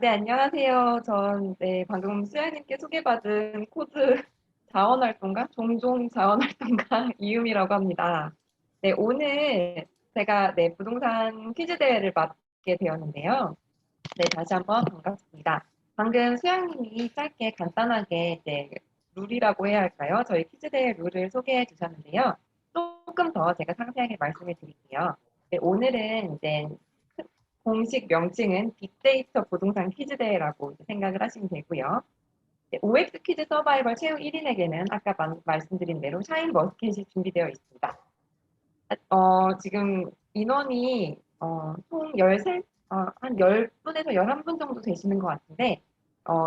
네, 안녕하세요. 네, 방금 수양님께 소개받은 코드 자원활동가? 종종 자원활동가 이유미라고 합니다. 네, 오늘 제가 부동산 퀴즈 대회를 맡게 되었는데요. 네, 다시 한번 반갑습니다. 방금 수양님이 짧게 간단하게 룰이라고 해야 할까요? 저희 퀴즈 대회 룰을 소개해 주셨는데요. 조금 더 제가 상세하게 말씀을 드릴게요. 네, 오늘은 공식 명칭은 빅데이터 부동산 퀴즈 대회라고 생각을 하시면 되고요. 네, OX 퀴즈 서바이벌 최후 1인에게는 아까 말씀드린 대로 샤인 머스켓이 준비되어 있습니다. 지금 인원이 총 13, 한 10분에서 11분 정도 되시는 것 같은데,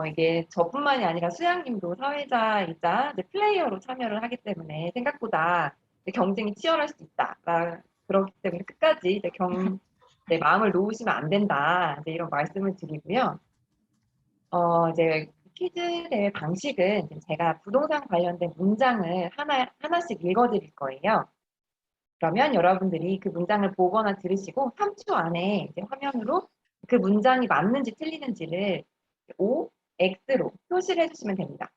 이게 저뿐만이 아니라 수양님도 사회자이자 이제 플레이어로 참여를 하기 때문에 생각보다 이제 경쟁이 치열할 수 있다. 그렇기 때문에 끝까지 마음을 놓으시면 안 된다. 이제 이런 말씀을 드리고요. 이제 퀴즈 대회 방식은 이제 제가 부동산 관련된 문장을 하나씩 읽어드릴 거예요. 그러면 여러분들이 그 문장을 보거나 들으시고 3초 안에 이제 화면으로 그 문장이 맞는지 틀리는지를 O, X로 표시를 해주시면 됩니다.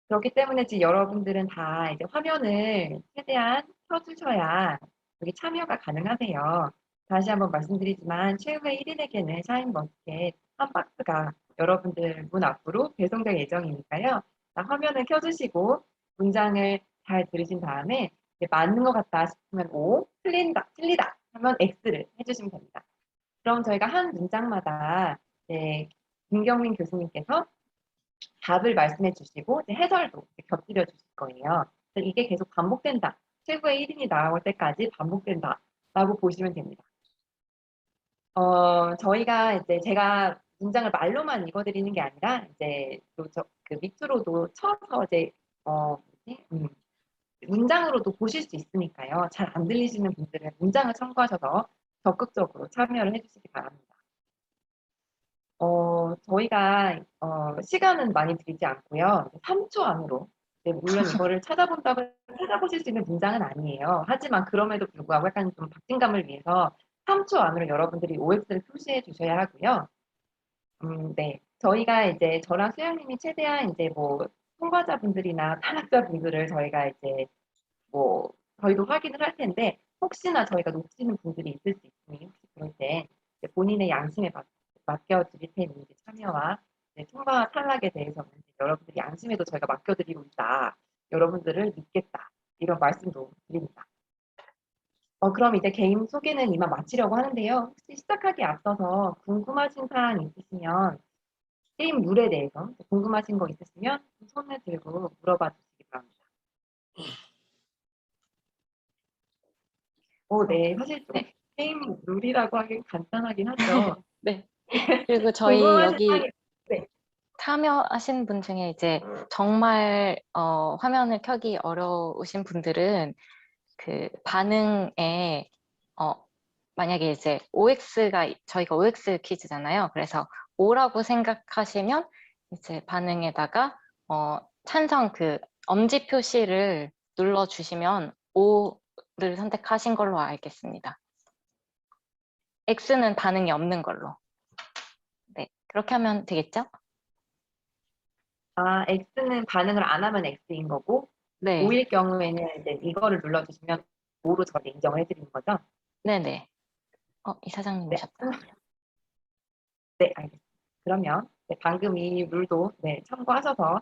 그렇기 때문에 지금 여러분들은 다 이제 화면을 최대한 켜주셔야 여기 참여가 가능하세요. 다시 한번 말씀드리지만 최후의 1인에게는 샤인머스켓 한 박스가 여러분들 문 앞으로 배송될 예정이니까요. 자, 화면을 켜주시고 문장을 잘 들으신 다음에 맞는 것 같다 싶으면 O, 틀리다 하면 X를 해주시면 됩니다. 그럼 저희가 한 문장마다 김경민 교수님께서 답을 말씀해 주시고 해설도 곁들여 주실 거예요. 이게 계속 반복된다. 최고의 1인이 나올 때까지 반복된다. 라고 보시면 됩니다. 저희가 제가 문장을 말로만 읽어드리는 게 아니라 그 밑으로도 쳐서 문장으로도 보실 수 있으니까요. 잘 안 들리시는 분들은 문장을 참고하셔서 적극적으로 참여를 해주시기 바랍니다. 저희가 시간은 많이 들이지 않고요. 3초 안으로. 물론 이거를 찾아보실 수 있는 문장은 아니에요. 하지만 그럼에도 불구하고 약간 좀 박진감을 위해서 3초 안으로 여러분들이 OX를 표시해 주셔야 하고요. 네. 저희가 저랑 수영님이 최대한 통과자분들이나 탈락자분들을 저희가 저희도 확인을 할 텐데, 혹시나 저희가 놓치는 분들이 있을 수 있으니, 혹시 그럴 때 본인의 양심에 맡겨드릴 테니 참여와 통과와 탈락에 대해서는 여러분들이 양심에도 저희가 맡겨드리고 있다. 여러분들을 믿겠다. 이런 말씀도 드립니다. 그럼 이제 개인 소개는 이만 마치려고 하는데요. 혹시 시작하기에 앞서서 궁금하신 사항 있으시면 게임 룰에 대해서 궁금하신 거 있으시면 손을 들고 물어봐 주시기 바랍니다. 네. 사실 좀 네. 게임 룰이라고 하긴 간단하긴 하죠. 네. 그리고 저희 궁금하신 여기 사항이 네. 참여하신 분 중에 이제 정말 화면을 켜기 어려우신 분들은 그 반응에 만약에 이제 저희가 OX 퀴즈잖아요. 그래서 O라고 생각하시면 이제 반응에다가 찬성 그 엄지 표시를 눌러주시면 O를 선택하신 걸로 알겠습니다. X는 반응이 없는 걸로. 네, 그렇게 하면 되겠죠? X는 반응을 안 하면 X인 거고, 네, O일 경우에는 이제 이거를 눌러주시면 O로 저를 인정을 해드리는 거죠? 네네. 이사장님 네. 오셨다. 네, 알겠습니다. 그러면 방금 이 룰도 참고하셔서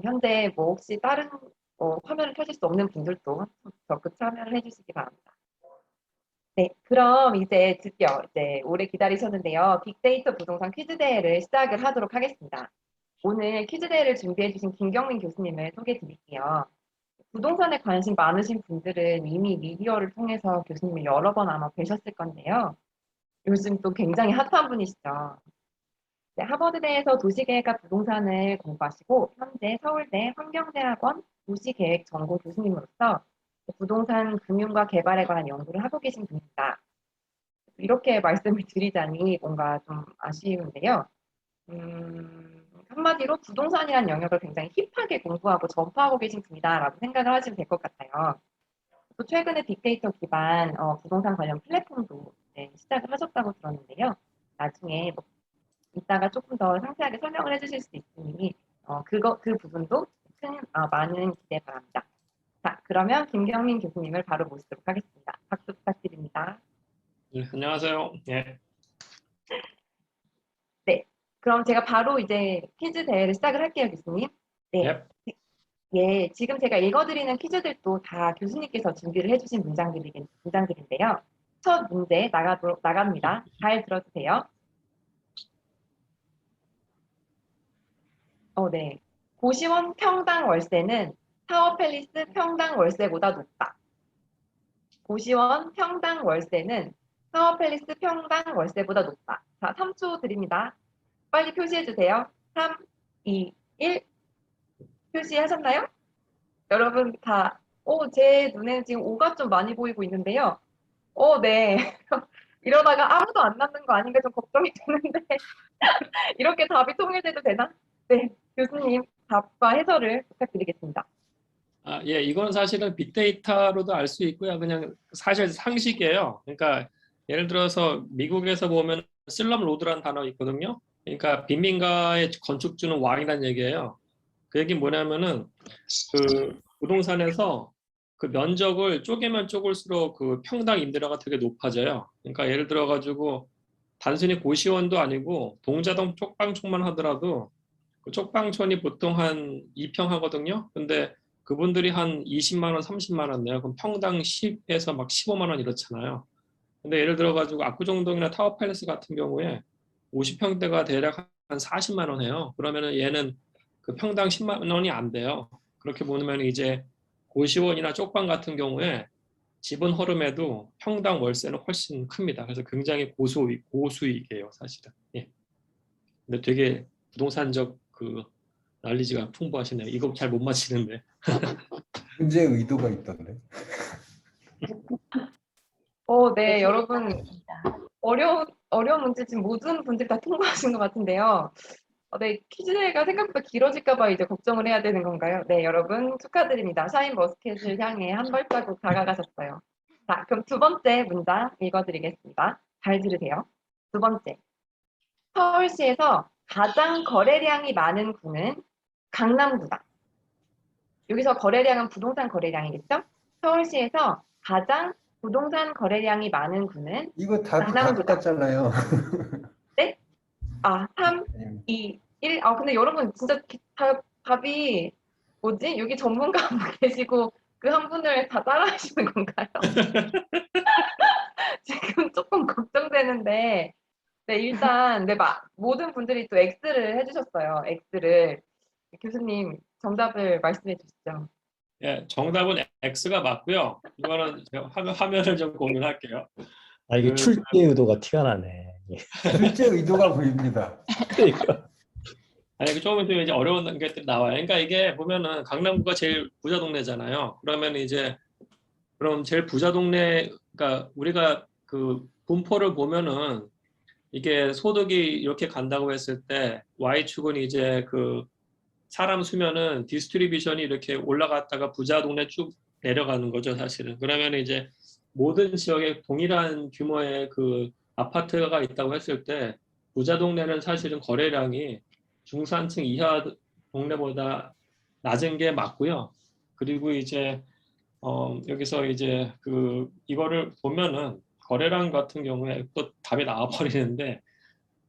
현재 혹시 다른 화면을 켜질 수 없는 분들도 적극 참여를 해주시기 바랍니다. 네, 그럼 이제 드디어 오래 기다리셨는데요. 빅데이터 부동산 퀴즈 대회를 시작을 하도록 하겠습니다. 오늘 퀴즈 대회를 준비해 주신 김경민 교수님을 소개해 드릴게요. 부동산에 관심 많으신 분들은 이미 미디어를 통해서 교수님을 여러 번 아마 뵈셨을 건데요. 요즘 또 굉장히 핫한 분이시죠. 하버드대에서 도시계획과 부동산을 공부하시고 현재 서울대 환경대학원 도시계획 전공 교수님으로서 부동산 금융과 개발에 관한 연구를 하고 계신 분입니다. 이렇게 말씀을 드리자니 뭔가 좀 아쉬운데요. 한마디로 부동산이라는 영역을 굉장히 힙하게 공부하고 전파하고 계신 분이다라고 생각을 하시면 될 것 같아요. 또 최근에 빅데이터 기반 부동산 관련 플랫폼도 시작을 하셨다고 들었는데요. 나중에 이따가 조금 더 상세하게 설명을 해주실 수 있으니 그 부분도 많은 기대 바랍니다. 자, 그러면 김경민 교수님을 바로 모시도록 하겠습니다. 박수 부탁드립니다. 네, 안녕하세요. 예. 네, 그럼 제가 바로 이제 퀴즈 대회를 시작을 할게요, 교수님. 네, 예. 예, 지금 제가 읽어드리는 퀴즈들도 다 교수님께서 준비를 해주신 문장들인데요. 첫 문제 나갑니다. 잘 들어주세요. 네. 고시원 평당 월세는 타워팰리스 평당 월세보다 높다. 고시원 평당 월세는 타워팰리스 평당 월세보다 높다. 자, 3초 드립니다. 빨리 표시해주세요. 3, 2, 1. 표시하셨나요? 여러분 다, 제 눈에는 지금 5가 좀 많이 보이고 있는데요. 네. 이러다가 아무도 안 남는 거 아닌가 좀 걱정이 되는데 이렇게 답이 통일돼도 되나? 네, 교수님 답과 해설을 부탁드리겠습니다. 예, 이건 사실은 빅데이터로도 알 수 있고요. 그냥 사실 상식이에요. 그러니까 예를 들어서 미국에서 보면 슬럼 로드라는 단어 있거든요. 그러니까 빈민가의 건축주는 왕이라는 얘기예요. 그 얘기 뭐냐면은 그 부동산에서 그 면적을 쪼개면 쪼글수록 그 평당 임대료가 되게 높아져요. 그러니까 예를 들어 가지고 단순히 고시원도 아니고 동자동 쪽방촌만 하더라도 그 쪽방촌이 보통 한 2평 하거든요. 근데 그분들이 한 20만 원, 30만 원 내요. 그럼 평당 10에서 막 15만 원 이렇잖아요. 근데 예를 들어 가지고 압구정동이나 타워팰리스 같은 경우에 50평대가 대략 한 40만 원 해요. 그러면은 얘는 그 평당 10만 원이 안 돼요. 그렇게 보면 이제 고시원이나 쪽방 같은 경우에 지분 허름에도 평당 월세는 훨씬 큽니다. 그래서 굉장히 고수익이에요, 사실은. 예. 근데 되게 부동산적 그 난리지가 풍부하시네요. 이거 잘 못 맞히는데. 문제 의도가 있던데. 네, 여러분 어려운 문제 지금 모든 분들 다 통과하신 것 같은데요. 네, 퀴즈가 생각보다 길어질까 봐 이제 걱정을 해야 되는 건가요? 네, 여러분 축하드립니다. 샤인머스켓을 향해 한 발자국 다가가셨어요. 자, 그럼 두 번째 문장 읽어드리겠습니다. 잘 들으세요. 두 번째. 서울시에서 가장 거래량이 많은 구는 강남구다. 여기서 거래량은 부동산 거래량이겠죠? 서울시에서 가장 부동산 거래량이 많은 구는 이거 답이 다 강남구다. 똑같잖아요. 네? 3, 2, 1. 근데 여러분 진짜 답이 뭐지? 여기 전문가 한 분 계시고 그 한 분을 다 따라하시는 건가요? 지금 조금 걱정되는데 네, 일단 모든 분들이 또 X를 해주셨어요. X를. 교수님 정답을 말씀해 주시죠. 예, 정답은 X가 맞고요. 이거는 제가 화면을 좀 공유할게요. 이게 출제 의도가 티가 나네. 실제 의도가 보입니다. 그러니까. 아니, 조금 있으면 이제 어려운 게 나와요. 그러니까 이게 보면은 강남구가 제일 부자 동네잖아요. 그러면 이제 그럼 제일 부자 동네, 그러니까 우리가 그 분포를 보면은 이게 소득이 이렇게 간다고 했을 때 Y축은 이제 그 사람 수면은 디스트리뷰션이 이렇게 올라갔다가 부자 동네 쭉 내려가는 거죠, 사실은. 그러면 이제 모든 지역에 동일한 규모의 그 아파트가 있다고 했을 때 부자 동네는 사실은 거래량이 중산층 이하 동네보다 낮은 게 맞고요. 그리고 이제 여기서 이제 그 이거를 보면은 거래량 같은 경우에 또 답이 나와 버리는데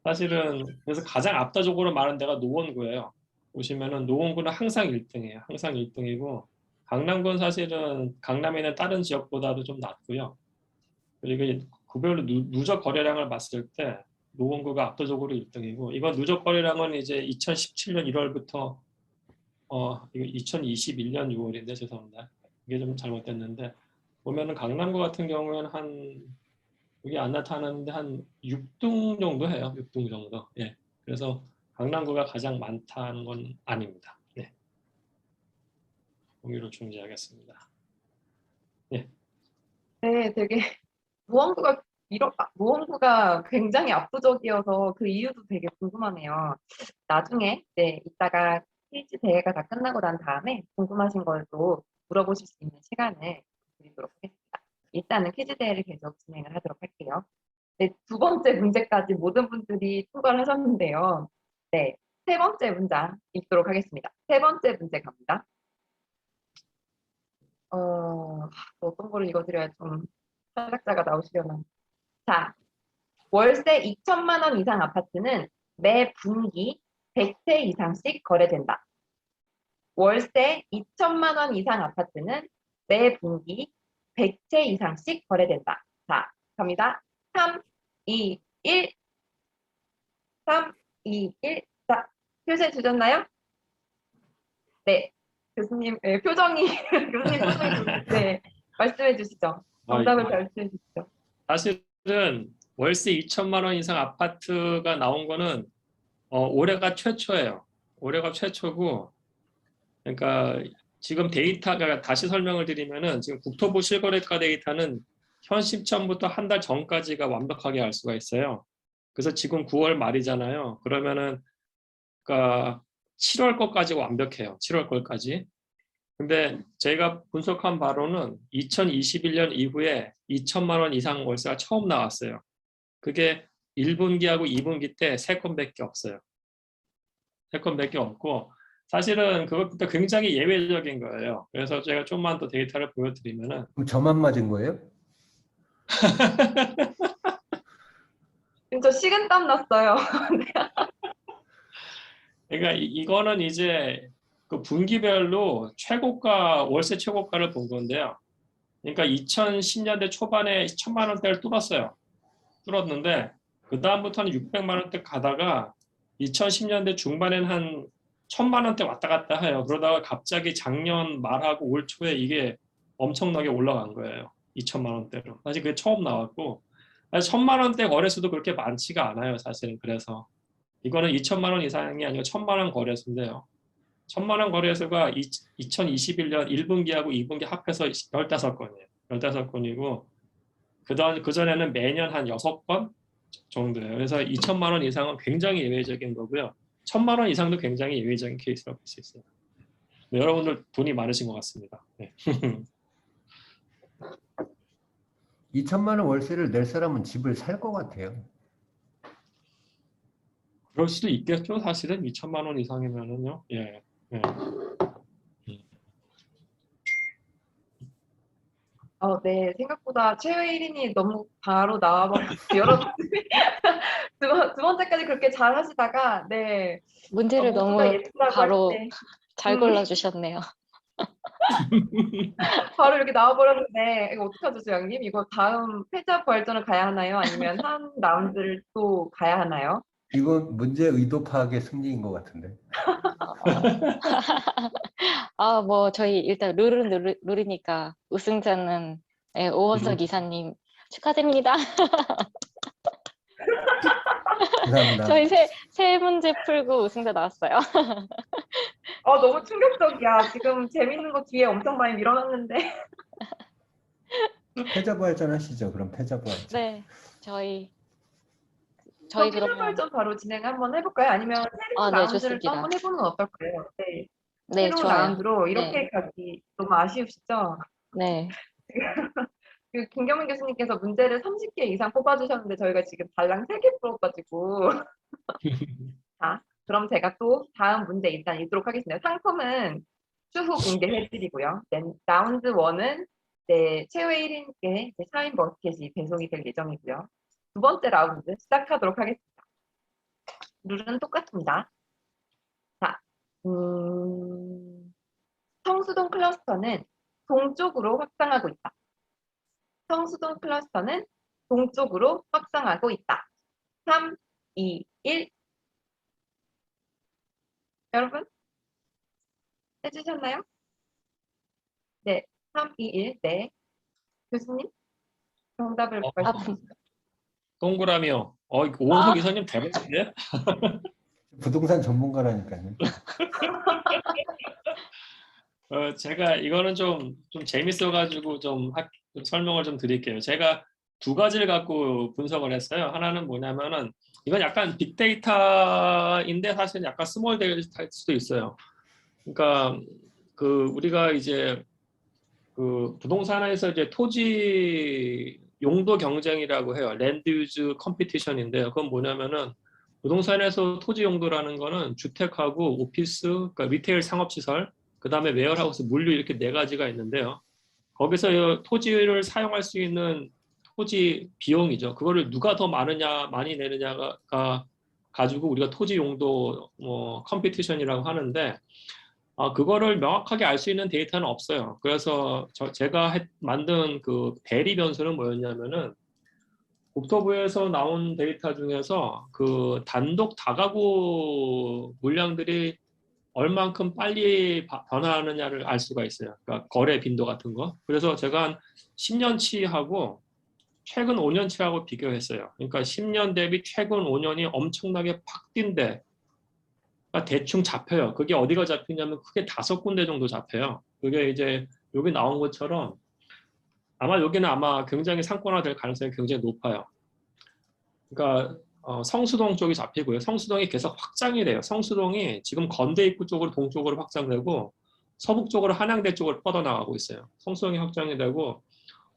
사실은 그래서 가장 압도적으로 많은 데가 노원구예요. 보시면은 노원구는 항상 1등이에요. 항상 1등이고 강남구는 사실은 강남에 있는 다른 지역보다도 좀 낮고요. 그리고 구별로 누적 거래량을 봤을 때 노원구가 압도적으로 1등이고 이건 누적 거래량은 이제 2017년 1월부터 이거 2021년 6월인데 죄송합니다. 이게 좀 잘못됐는데 보면은 강남구 같은 경우에는 여기 안 나타나는데 한 6등 정도 해요. 6등 정도. 예. 그래서 강남구가 가장 많다는 건 아닙니다. 네. 공유를 중지하겠습니다. 예. 네, 되게 무언구가 굉장히 압도적이어서 그 이유도 되게 궁금하네요. 나중에 이따가 퀴즈 대회가 다 끝나고 난 다음에 궁금하신 걸또 물어보실 수 있는 시간을 드리도록 하겠습니다. 일단은 퀴즈 대회를 계속 진행을 하도록 할게요. 네, 두 번째 문제까지 모든 분들이 통과를 하셨는데요. 네, 세 번째 문장 읽도록 하겠습니다. 세 번째 문제 갑니다. 어떤 거를 읽어드려야 좀 탈락자가 나오시려나. 자, 월세 2천만 원 이상 아파트는 매 분기 100채 이상씩 거래된다. 월세 2천만 원 이상 아파트는 매 분기 100채 이상씩 거래된다. 자, 갑니다. 3, 2, 1. 3, 2, 1. 자, 표시해 주셨나요? 네. 교수님, 네, 표정이, 교수님 표정이, 네. 말씀해 주시죠. 정답을 이거 말씀해 주시죠. 사실은 월세 2천만 원 이상 아파트가 나온 거는 올해가 최초예요. 올해가 최초고, 그러니까 지금 데이터가 다시 설명을 드리면은 지금 국토부 실거래가 데이터는 현 시점부터 한 달 전까지가 완벽하게 알 수가 있어요. 그래서 지금 9월 말이잖아요. 그러면은 그러니까 7월 거까지 완벽해요. 7월 거까지. 근데 제가 분석한 바로는 2021년 이후에 2천만 원 이상 월세가 처음 나왔어요. 그게 1분기하고 2분기 때 3건밖에 없어요. 3건밖에 없고 사실은 그것부터 굉장히 예외적인 거예요. 그래서 제가 좀만 더 데이터를 보여드리면은 그럼 저만 맞은 거예요? 지금 저 식은땀 났어요. 그러니까 이거는 이제 그 분기별로 최고가 월세 최고가를 본 건데요. 그러니까 2010년대 초반에 1,000만 원대를 뚫었어요. 뚫었는데 그 다음부터는 600만 원대 가다가 2010년대 중반에는 한 1,000만 원대 왔다 갔다 해요. 그러다가 갑자기 작년 말하고 올 초에 이게 엄청나게 올라간 거예요. 2천만 원대로. 사실 그게 처음 나왔고, 사실 1,000만 원대 거래수도 그렇게 많지가 않아요. 사실은. 그래서 이거는 2천만 원 이상이 아니고 1,000만 원 거래수인데요. 1,000만 원 거래수가 2021년 1분기하고 2분기 합해서 15건이에요. 15건이고 그전에는 매년 한 6건 정도예요. 그래서 2천만 원 이상은 굉장히 예외적인 거고요. 1,000만 원 이상도 굉장히 예외적인 케이스라고 볼 수 있어요. 네, 여러분들 돈이 많으신 것 같습니다. 네. 2천만 원 월세를 낼 사람은 집을 살 것 같아요. 그럴 수도 있겠죠. 사실은 2천만 원 이상이면은요. 예. 예. 네, 생각보다 최후의 1인이 너무 바로 나와버렸어요. 여러분, 두 번째까지 그렇게 잘 하시다가, 네, 문제를 모두가 너무 예쁘다고 바로 할 때, 잘 골라주셨네요. 바로 이렇게 나와버렸는데, 이거 어떡하죠, 주영님? 이거 다음 패자 부활전을 가야 하나요? 아니면 한 라운드를 또 가야 하나요? 이건 문제 의도 파악의 승리인 것 같은데. 뭐 저희 일단 룰은 룰이니까 우승자는 오원석 이사님 축하드립니다. 감사합니다. 저희 세 문제 풀고 우승자 나왔어요. 너무 충격적이야. 지금 재밌는 거 뒤에 엄청 많이 밀어놨는데. 패자부활전 하시죠. 그럼 패자부활전. 네, 저희 패자 그러면 부활전 바로 진행 한번 해볼까요? 아니면 새로운 네, 라운드를 또 좋습니다. 한번 해보는 건 어떨까요? 네, 네, 새로운 좋아요. 라운드로 이렇게 네, 가기 너무 아쉬우시죠? 네. 그 김경민 교수님께서 문제를 30개 이상 뽑아주셨는데 저희가 지금 달랑 3개 뽑아가지고 자, 그럼 제가 또 다음 문제 일단 읽도록 하겠습니다. 상품은 추후 공개해드리고요. 라운드 1은 최후의 1인께 사인 버스켓이 배송이 될 예정이고요. 두 번째 라운드 시작하도록 하겠습니다. 룰은 똑같습니다. 자, 성수동 클러스터는 동쪽으로 확장하고 있다. 성수동 클러스터는 동쪽으로 확장하고 있다. 3, 2, 1. 여러분? 해주셨나요? 네, 3, 2, 1. 네. 교수님? 정답을 말씀해 주시죠. 동그라미요. 이거 오원석 이사님 대박인데? 부동산 전문가라니까요. 제가 이거는 좀 재밌어가지고 좀 설명을 좀 드릴게요. 제가 두 가지를 갖고 분석을 했어요. 하나는 뭐냐면은 이건 약간 빅데이터인데 사실 약간 스몰 데이터일 수도 있어요. 그러니까 그 우리가 이제 그 부동산에서 이제 토지 용도 경쟁이라고 해요. 랜드 유즈 컴피티션인데요. 그건 뭐냐면은 부동산에서 토지 용도라는 거는 주택하고 오피스, 그러니까 리테일 상업시설, 그 다음에 웨어하우스, 물류 이렇게 네 가지가 있는데요. 거기서 이 토지를 사용할 수 있는 토지 비용이죠. 그거를 누가 더 많이 내느냐가 가지고 우리가 토지 용도 뭐 컴피티션이라고 하는데 그거를 명확하게 알 수 있는 데이터는 없어요. 그래서 제가 만든 그 대리 변수는 뭐였냐면은 국토부에서 나온 데이터 중에서 그 단독 다가구 물량들이 얼만큼 빨리 변화하느냐를 알 수가 있어요. 그러니까 거래 빈도 같은 거. 그래서 제가 한 10년치하고 최근 5년치하고 비교했어요. 그러니까 10년 대비 최근 5년이 엄청나게 팍 뛴데 대충 잡혀요. 그게 어디가 잡히냐면 크게 5군데 정도 잡혀요. 그게 이제 여기 나온 것처럼 여기는 굉장히 상권화 될 가능성이 굉장히 높아요. 그러니까 성수동 쪽이 잡히고요. 성수동이 계속 확장이 돼요. 성수동이 지금 건대 입구 쪽으로 동쪽으로 확장되고 서북 쪽으로 한양대 쪽으로 뻗어나가고 있어요. 성수동이 확장이 되고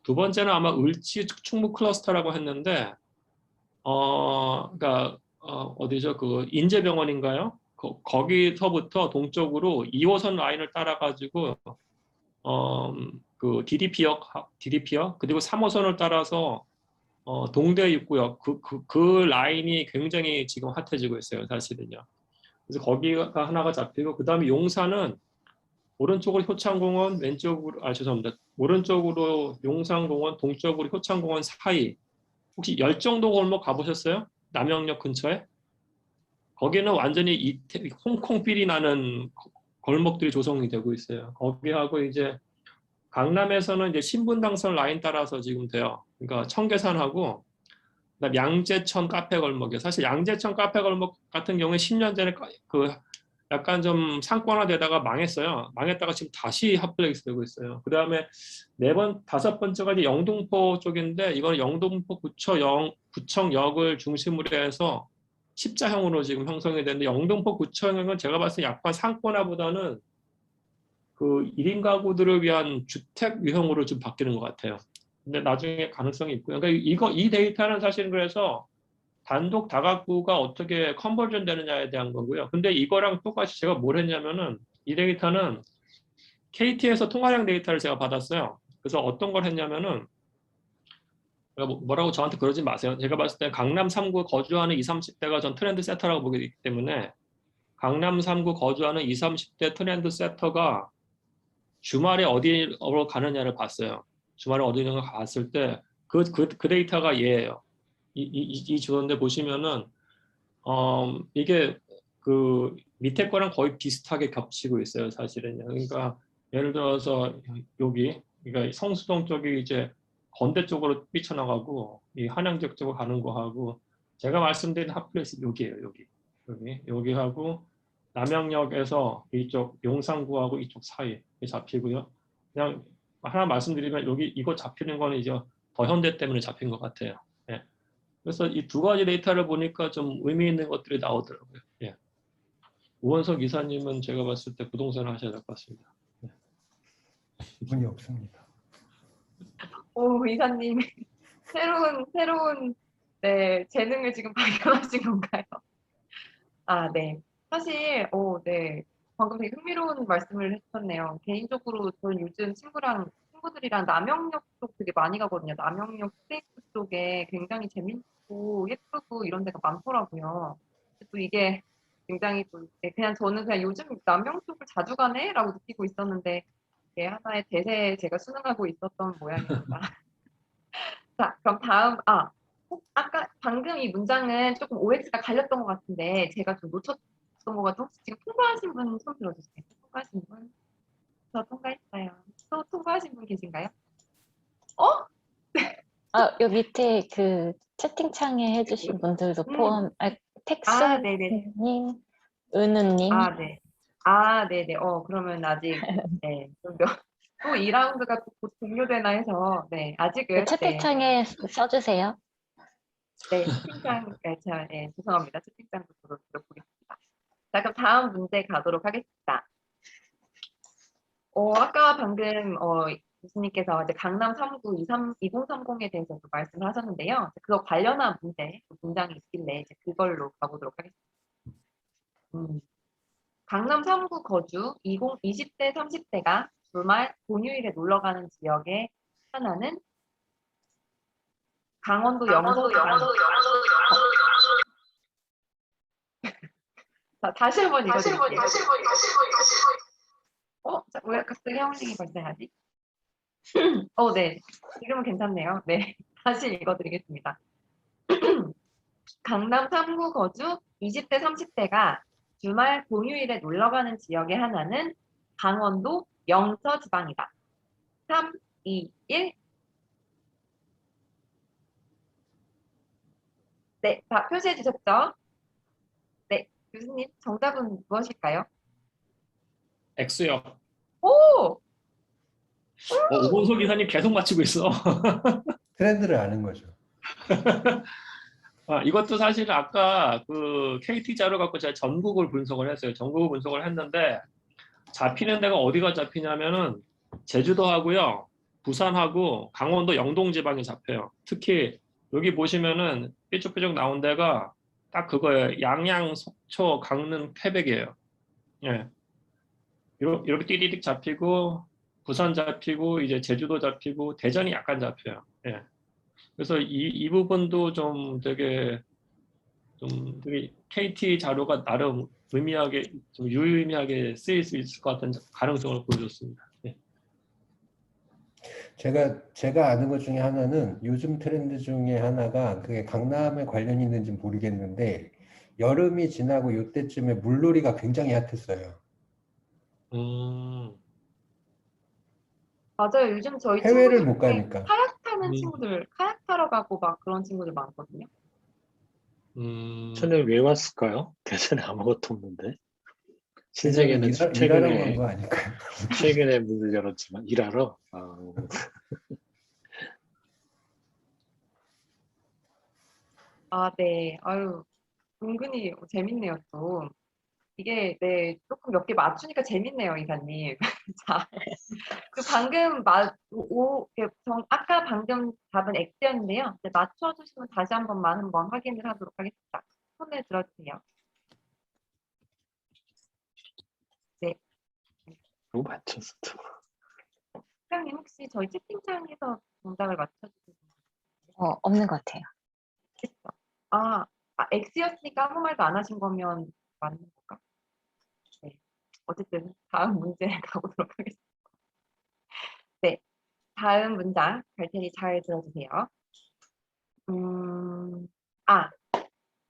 두 번째는 을지 충북 클러스터라고 했는데 그러니까 어디죠? 그 인재병원인가요? 거기서부터 동쪽으로 2호선 라인을 따라가지고 그 DDP역 그리고 3호선을 따라서 동대 입구역 그 라인이 굉장히 지금 핫해지고 있어요, 사실은요. 그래서 거기가 하나가 잡히고 그 다음에 용산은 오른쪽으로 효창공원, 왼쪽으로 죄송합니다. 오른쪽으로 용산공원, 동쪽으로 효창공원 사이. 혹시 열정동 골목 가보셨어요? 남영역 근처에? 거기는 완전히 홍콩 필이 나는 골목들이 조성이 되고 있어요. 거기하고 이제 강남에서는 이제 신분당선 라인 따라서 지금 돼요. 그러니까 청계산하고 그다음 양재천 카페 골목이요. 사실 양재천 카페 골목 같은 경우에 10년 전에 그 약간 좀 상권화되다가 망했어요. 망했다가 지금 다시 핫플레이스 되고 있어요. 그 다음에 다섯 번째가 이제 영등포 쪽인데 이거는 영등포 구청역을 중심으로 해서 십자형으로 지금 형성이 되는데 영등포 구청역은 제가 봤을 때 약간 상권화보다는 그 1인 가구들을 위한 주택 유형으로 좀 바뀌는 것 같아요. 근데 나중에 가능성이 있고요. 그러니까 이 데이터는 사실은 그래서 단독 다가구가 어떻게 컨버전 되느냐에 대한 거고요. 근데 이거랑 똑같이 제가 뭘 했냐면은 이 데이터는 KT에서 통화량 데이터를 제가 받았어요. 그래서 어떤 걸 했냐면은 뭐라고 저한테 그러지 마세요. 제가 봤을 때 강남 3구 거주하는 20, 30대가 전 트렌드 세터라고 보기 되기 때문에 강남 3구 거주하는 20, 30대 트렌드 세터가 주말에 어디로 가느냐를 봤어요. 주말에 어디로 갔을 때 그 데이터가 얘예요. 이 주소인데 보시면은 이게 그 밑에 거랑 거의 비슷하게 겹치고 있어요, 사실은요. 그러니까 예를 들어서 여기 그러니까 성수동 쪽이 이제 건대 쪽으로 삐쳐나가고 이 한양역 쪽으로 가는 거하고 제가 말씀드린 핫플레이스 여기예요, 여기하고 남영역에서 이쪽 용산구하고 이쪽 사이에 잡히고요. 그냥 하나 말씀드리면 이거 잡히는 거는 이제 더 현대 때문에 잡힌 것 같아요. 예. 그래서 이 두 가지 데이터를 보니까 좀 의미 있는 것들이 나오더라고요. 예. 우원석 이사님은 제가 봤을 때 부동산을 하셔야 될 것 같습니다. 예. 기분이 없습니다. 오, 이사님 새로운 네, 재능을 지금 발견하신 건가요? 네. 사실 네. 방금 되게 흥미로운 말씀을 해주셨네요. 개인적으로 저는 요즘 친구들이랑 남영역 쪽 되게 많이 가거든요. 남영역 스테이크 쪽에 굉장히 재밌고 예쁘고 이런 데가 많더라고요. 또 이게 굉장히 또 그냥 저는 그냥 요즘 남영 쪽을 자주 가네라고 느끼고 있었는데 이게 하나의 대세에 제가 수능하고 있었던 모양입니다. 자, 그럼 다음 아까 방금 이 문장은 조금 OX가 갈렸던 것 같은데 제가 좀 놓쳤던 것 같아서 혹시 지금 통과하신 분 손 들어주세요. 통과하신 분? 저 통과했어요. 또 통과하신 분 계신가요? 요 밑에 그 채팅창에 해주신 분들도 포함, 네네. 텍스님, 은우님. 네. 네네. 그러면 아직 네. 또 2라운드가 곧 종료되나 해서 네, 아직은 채팅창에 써주세요. 네, 채팅창 죄송합니다. 채팅창도 들어보겠습니다. 자, 그럼 다음 문제 가도록 하겠습니다. 아까 방금 교수님께서 이제 강남 3구 2030에 대해서도 말씀을 하셨는데요. 그거 관련한 문제 문장이 있길래 이제 그걸로 가보도록 하겠습니다. 강남 3구 거주 20대 30대가 주말 공휴일에 놀러 가는 지역의 하나는 강원도 영서 자, 다시 한번 읽어드릴게요. 자, 왜 갑자기 헤어링이 발생하지? 네. 지금은 괜찮네요. 네. 다시 읽어드리겠습니다. 강남 3구 거주 20대 30대가 주말 공휴일에 놀러 가는 지역의 하나는 강원도 영서 지방이다. 3, 2, 1. 네, 다 표시해 주셨죠? 네, 교수님 정답은 무엇일까요? X요. 오! 오건소 기사님 계속 맞히고 있어. 트렌드를 아는 거죠. 이것도 사실 아까 그 KT 자료 갖고 제가 전국을 분석을 했어요. 전국을 분석을 했는데 잡히는 데가 어디가 잡히냐면은 제주도하고요, 부산하고 강원도 영동 지방이 잡혀요. 특히 여기 보시면은 삐쭉삐쭉 나온 데가 딱 그거예요. 양양, 속초, 강릉, 태백이에요. 예. 이렇게 띠리릭 잡히고 부산 잡히고 이제 제주도 잡히고 대전이 약간 잡혀요. 예. 그래서 이 부분도 좀 되게 KT 자료가 나름 의미하게 좀 유의미하게 쓰일 수 있을 것 같은 가능성을 보여줬습니다. 네. 제가 아는 것 중에 하나는 요즘 트렌드 중에 하나가 그게 강남에 관련이 있는지 모르겠는데 여름이 지나고 이때쯤에 물놀이가 굉장히 핫했어요. 맞아요. 요즘 저희 해외를 친구들 못 중에 가니까. 카약 타는 친구들, 카약 타러 가고 막 그런 친구들 많거든요. 전에 왜 왔을까요? 대전에 아무것도 없는데. 대전에 신세계는 일하러 간 거 아닐까요? 최근에 문을 열었지만 일하러. 네. 아유, 은근히 재밌네요, 또. 이게, 네, 조금 몇 개 맞추니까 재밌네요, 이사님. 자, 방금 아까 방금 답은 X였는데요. 이제 맞춰주시면 다시 한 번만 확인을 하도록 하겠습니다. 손을 들어주세요. 네. 너무 맞췄어. 사장님 혹시 저희 채팅창에서 정답을 맞춰주세요. 없는 것 같아요. X였으니까 아무 말도 안 하신 거면 맞는 건가? 네. 어쨌든 다음 문제 가보도록 하겠습니다. 네. 다음 문장 갈 테니 잘 들어주세요.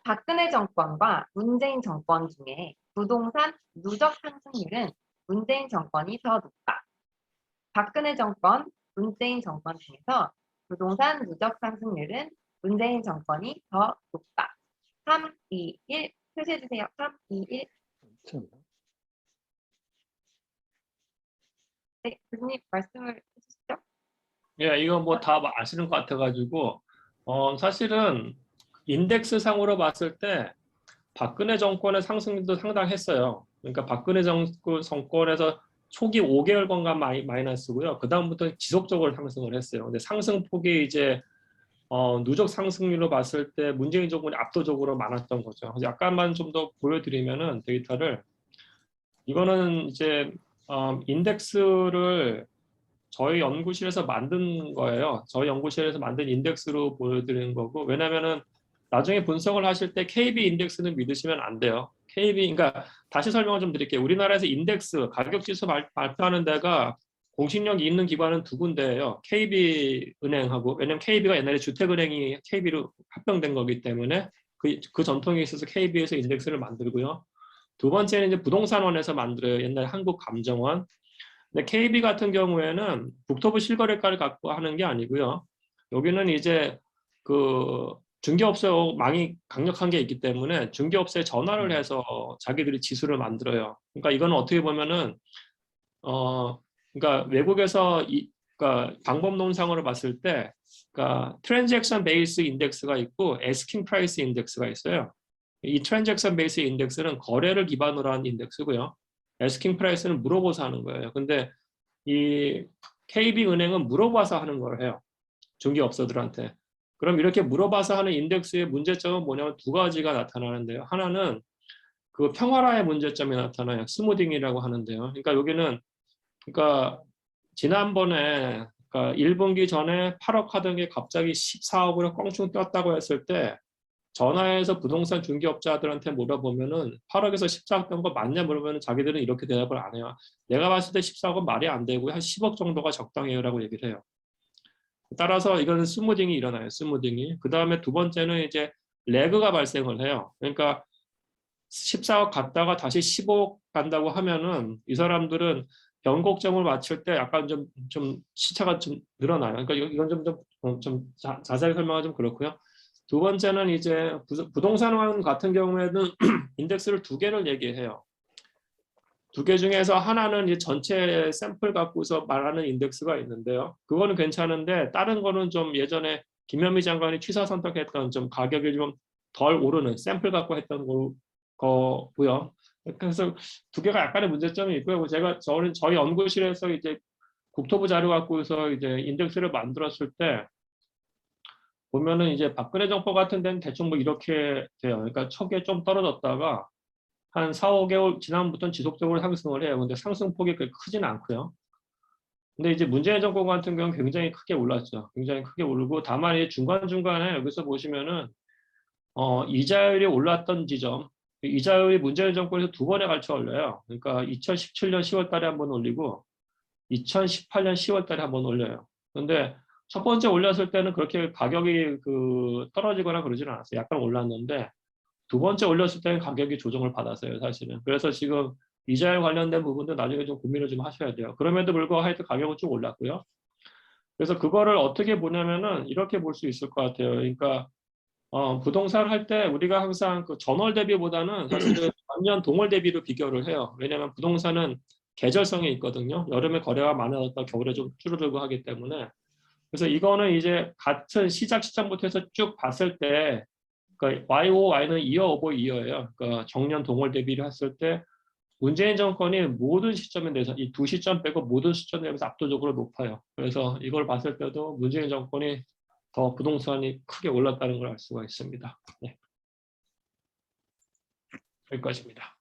박근혜 정권과 문재인 정권 중에 부동산 누적 상승률은 문재인 정권이 더 높다. 박근혜 정권, 문재인 정권 중에서 부동산 누적 상승률은 문재인 정권이 더 높다. 3, 2, 1 표시해주세요. 3, 2, 1. 네, 교수님 말씀을 해주시죠. 예, 이거 뭐 다 아시는 것 같아가지고 사실은 인덱스 상으로 봤을 때 박근혜 정권의 상승률도 상당했어요. 그러니까 박근혜 정권에서 초기 5개월간 마이너스고요. 그 다음부터 지속적으로 상승을 했어요. 근데 상승폭이 이제 누적 상승률로 봤을 때 문재인 정권이 압도적으로 많았던 거죠. 약간만 좀 더 보여드리면은 데이터를, 이거는 이제 인덱스를 저희 연구실에서 만든 거예요. 저희 연구실에서 만든 인덱스로 보여드리는 거고, 왜냐면은 나중에 분석을 하실 때 KB 인덱스는 믿으시면 안 돼요. 그러니까 다시 설명을 좀 드릴게요. 우리나라에서 인덱스, 가격지수 발표하는 데가 공신력이 있는 기관은 두 군데예요. KB은행하고, 왜냐면 KB가 옛날에 주택은행이 KB로 합병된 거기 때문에 그 전통에 있어서 KB에서 인덱스를 만들고요. 두 번째는 이제 부동산원에서 만들어요. 옛날 한국감정원. 근데 KB 같은 경우에는 북토부 실거래가를 갖고 하는 게 아니고요. 여기는 이제 그 중개업소망이 강력한 게 있기 때문에 중개업소에 전화를 해서 자기들이 지수를 만들어요. 그러니까 이거는 어떻게 보면은 그러니까 외국에서 그러니까 방법론상으로 봤을 때, 그러니까 트랜잭션 베이스 인덱스가 있고 애스킹 프라이스 인덱스가 있어요. 이 트랜잭션 베이스 인덱스는 거래를 기반으로 한 인덱스고요. 애스킹 프라이스는 물어보서 하는 거예요. 근데 이 KB은행은 물어봐서 하는 걸 해요. 중개업소들한테. 그럼 이렇게 물어봐서 하는 인덱스의 문제점은 뭐냐면 두 가지가 나타나는데요. 하나는 그 평활화의 문제점이 나타나요. 스무딩이라고 하는데요. 그러니까 여기는 그러니까 지난번에 그러니까 1분기 전에 8억 하던 게 갑자기 14억으로 껑충 뛰었다고 했을 때 전화해서 부동산 중개업자들한테 물어보면은 8억에서 14억 된 거 맞냐 물어보면 자기들은 이렇게 대답을 안 해요. 내가 봤을 때 14억은 말이 안 되고 한 10억 정도가 적당해요라고 얘기를 해요. 따라서 이거는 스무딩이 일어나요. 스무딩이. 그 다음에 두 번째는 이제 레그가 발생을 해요. 그러니까 14억 갔다가 다시 15억 간다고 하면은 이 사람들은 변곡점을 맞출 때 약간 좀 시차가 좀 늘어나요. 그러니까 이건 좀 자세히 설명하면 좀 그렇고요. 두 번째는 이제 부동산 같은 경우에는 인덱스를 두 개를 얘기해요. 두 개 중에서 하나는 이제 전체 샘플 갖고서 말하는 인덱스가 있는데요. 그거는 괜찮은데 다른 거는 좀 예전에 김현미 장관이 취사 선택했던 좀 가격이 좀 덜 오르는 샘플 갖고 했던 거고요. 그래서 두 개가 약간의 문제점이 있고요. 저희 연구실에서 이제 국토부 자료 갖고서 이제 인덱스를 만들었을 때 보면은 이제 박근혜 정부 같은 데는 대충 뭐 이렇게 돼요. 그러니까 초기에 좀 떨어졌다가 한 4, 5개월 지난부터는 지속적으로 상승을 해요. 근데 상승폭이 그렇게 크지는 않고요. 근데 이제 문재인 정권 같은 경우는 굉장히 크게 올랐죠. 굉장히 크게 오르고 다만 이제 중간중간에 여기서 보시면은 이자율이 올랐던 지점, 이자율이 문재인 정권에서 두 번에 걸쳐 올려요. 그러니까 2017년 10월 달에 한 번 올리고 2018년 10월 달에 한 번 올려요. 근데 첫 번째 올렸을 때는 그렇게 가격이 떨어지거나 그러지는 않았어요. 약간 올랐는데 두 번째 올렸을 때는 가격이 조정을 받았어요, 사실은. 그래서 지금 이자율 관련된 부분도 나중에 좀 고민을 좀 하셔야 돼요. 그럼에도 불구하고 하여튼 가격은 좀 올랐고요. 그래서 그거를 어떻게 보냐면은 이렇게 볼 수 있을 것 같아요. 그러니까 부동산 할 때 우리가 항상 그 전월 대비보다는 사실은 전년 동월 대비로 비교를 해요. 왜냐하면 부동산은 계절성이 있거든요. 여름에 거래가 많아졌다 겨울에 좀 줄어들고 하기 때문에. 그래서 이거는 이제 같은 시작 시점부터 해서 쭉 봤을 때 그러니까 YOY는 year over year예요. 그러니까 정년 동월 대비를 했을 때 문재인 정권이 모든 시점에 대해서 이 두 시점 빼고 모든 시점에 대해서 압도적으로 높아요. 그래서 이걸 봤을 때도 문재인 정권이 더 부동산이 크게 올랐다는 걸 알 수가 있습니다. 네. 여기까지입니다.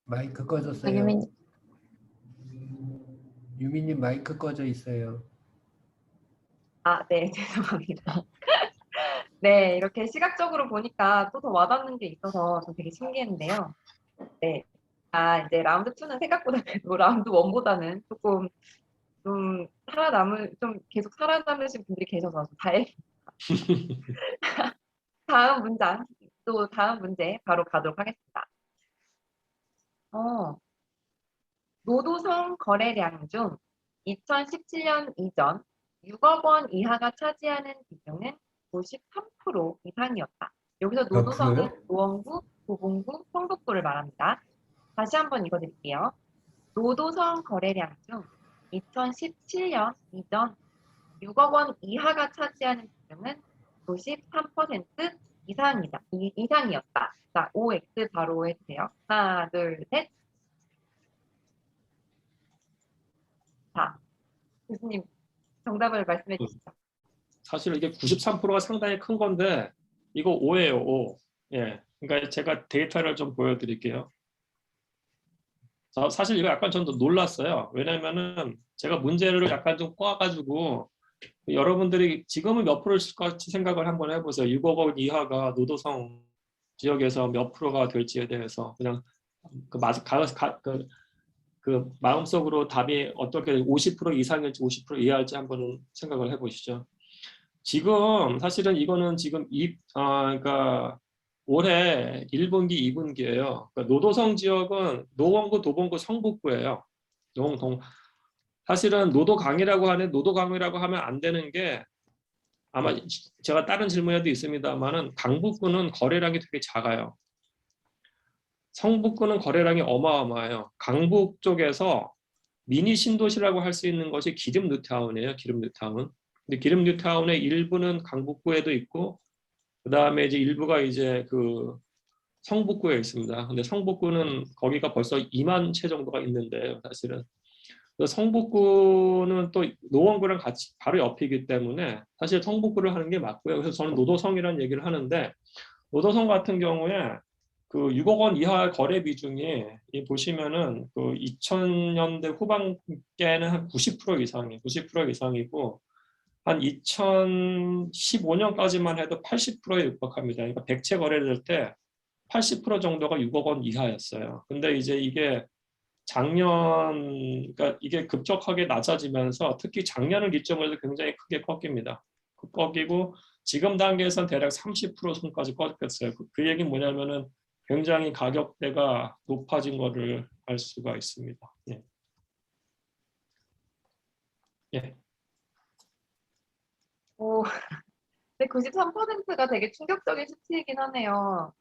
마이크 꺼졌어요. 유미님 마이크 꺼져 있어요. 아, 네, 죄송합니다. 네, 이렇게 시각적으로 보니까 또 더 와닿는 게 있어서 좀 되게 신기했는데요. 네. 이제 라운드 2는 생각보다 그래도 라운드 1보다는 조금 좀 계속 살아남으신 분들이 계셔서 다행입니다. 다음 문제 바로 가도록 하겠습니다. 노도성 거래량 중 2017년 이전 6억 원 이하가 차지하는 비중은 93% 이상이었다. 여기서 노도성은 노원구, 도봉구, 성북구를 말합니다. 다시 한번 읽어드릴게요. 노도성 거래량 중 2017년 이전 6억 원 이하가 차지하는 비중은 93% 이상이었다. 자, OX 바로 해주세요. 하나, 둘, 셋. 자, 교수님 정답을 말씀해 주시죠. 사실 이게 93%가 상당히 큰 건데 이거 5예요, 5. 예. 그러니까 제가 데이터를 좀 보여드릴게요. 사실 이거 약간 저도 놀랐어요. 왜냐면은 제가 문제를 약간 좀 꼬아가지고 여러분들이 지금은 몇 프로일 것 같이 생각을 한번 해보세요. 6억 원 이하가 노도성 지역에서 몇 프로가 될지에 대해서 그냥 그 마음속으로 답이 어떻게 50% 이상일지 50% 이하일지 한번 생각을 해보시죠. 지금 사실은 이거는 지금 그러니까 올해 1분기, 2분기예요. 그러니까 노도성 지역은 노원구, 도봉구, 성북구예요. 사실은 노도강이라고 하면 안 되는 게 아마 제가 다른 질문에도 있습니다만은 강북구는 거래량이 되게 작아요. 성북구는 거래량이 어마어마해요. 강북 쪽에서 미니 신도시라고 할 수 있는 것이 기름 뉴타운이에요. 기름 뉴타운. 근데 기름 뉴타운의 일부는 강북구에도 있고 그다음에 이제 일부가 이제 그 성북구에 있습니다. 근데 성북구는 거기가 벌써 2만 채 정도가 있는데 사실은 성북구는 또 노원구랑 같이 바로 옆이기 때문에 사실 성북구를 하는 게 맞고요. 그래서 저는 노도성이라는 얘기를 하는데 노도성 같은 경우에 그 6억 원 이하 거래 비중이 이 보시면은 그 2000년대 후반께는 한 90% 이상이 90% 이상이고 한 2015년까지만 해도 80%에 육박합니다. 그러니까 100채 거래될 때 80% 정도가 6억 원 이하였어요. 근데 이제 이게 작년, 그러니까 이게 급격하게 낮아지면서 특히 작년을 기점으로 해서 굉장히 크게 꺾입니다. 꺾이고 지금 단계에서는 대략 30% 선까지 꺾였어요. 그 얘기는 뭐냐면은 굉장히 가격대가 높아진 거를 알 수가 있습니다. 예. 예. 오, 근데 93%가 되게 충격적인 수치이긴 하네요.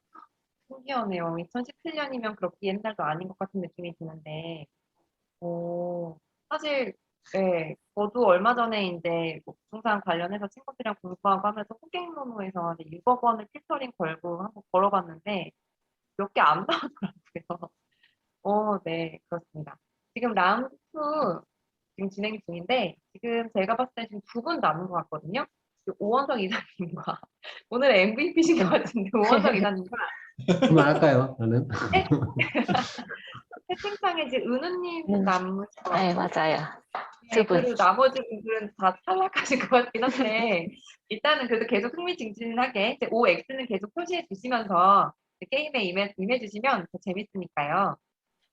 신기하네요. 2017년이면 그렇게 옛날도 아닌 것 같은 느낌이 드는데, 오, 사실, 네, 저도 얼마 전에 이제 뭐 부동산 관련해서 친구들이랑 공부하고 하면서 호갱노노에서 6억 원을 필터링 걸고 한번 걸어봤는데, 몇 개 안 나오더라고요. 네, 그렇습니다. 지금 라운드 2 지금 진행 중인데, 지금 제가 봤을 때 지금 두 분 남은 것 같거든요. 오원석 이사님과, 오늘 MVP신 것 같은데, 오원석 이사님과, 그만할까요? 저는 네? 채팅창에 이제 은우님 남으신 것 네, 같고, 맞아요. 네, 두 분. 그리고 나머지 분들은 다 탈락하신 것 같긴 한데, 일단은 그래도 계속 흥미진진하게, 이제 OX는 계속 표시해 주시면서 게임에 임해 주시면 더 재밌으니까요.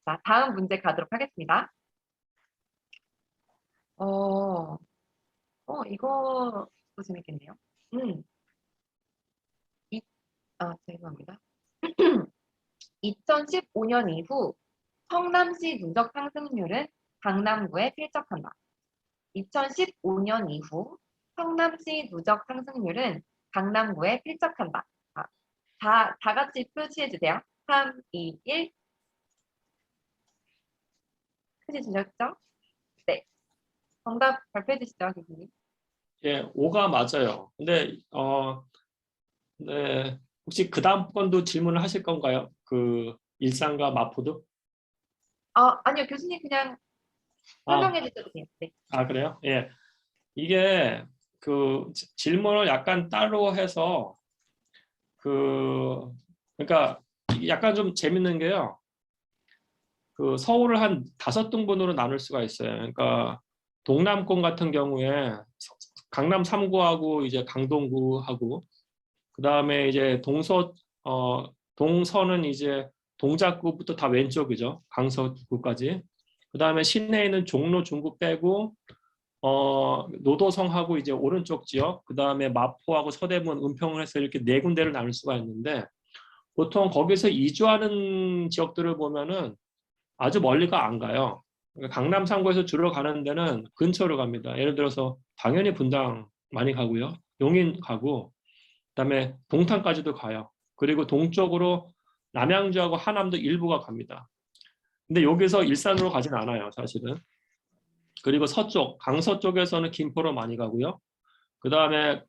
자, 다음 문제 가도록 하겠습니다. 이거 또 재밌겠네요. 이, 죄송합니다. 2015년 이후 성남시 누적 상승률은 강남구에 필적한다. 2015년 이후 성남시 누적 상승률은 강남구에 필적한다. 다 같이 표시해 주세요. 3, 2, 1. 표시 주셨죠? 네. 정답 발표해 주시죠, 교수님. 예, 5가 맞아요. 근데 네, 혹시 그 다음 건도 질문을 하실 건가요? 그 일산과 마포도? 아니요, 교수님 그냥 아, 설명해 주셔도 돼요. 네. 그래요? 예. 이게 그 질문을 약간 따로 해서 그러니까 이게 약간 좀 재밌는 게요. 그 서울을 한 5등분으로 나눌 수가 있어요. 그러니까 동남권 같은 경우에 강남 3구하고 이제 강동구하고 그다음에 이제 동서는 이제 동작구부터 다 왼쪽이죠. 강서구까지. 그다음에 시내에 있는 종로, 중구 빼고 노도성하고 이제 오른쪽 지역, 그다음에 마포하고 서대문, 은평을 해서 이렇게 4군데를 나눌 수가 있는데 보통 거기서 이주하는 지역들을 보면은 아주 멀리가 안 가요. 그러니까 강남 3구에서 주로 가는 데는 근처로 갑니다. 예를 들어서 당연히 분당 많이 가고요. 용인 가고 그다음에 동탄까지도 가요. 그리고 동쪽으로 남양주하고 하남도 일부가 갑니다. 근데 여기서 일산으로 가진 않아요, 사실은. 그리고 서쪽, 강서 쪽에서는 김포로 많이 가고요. 그다음에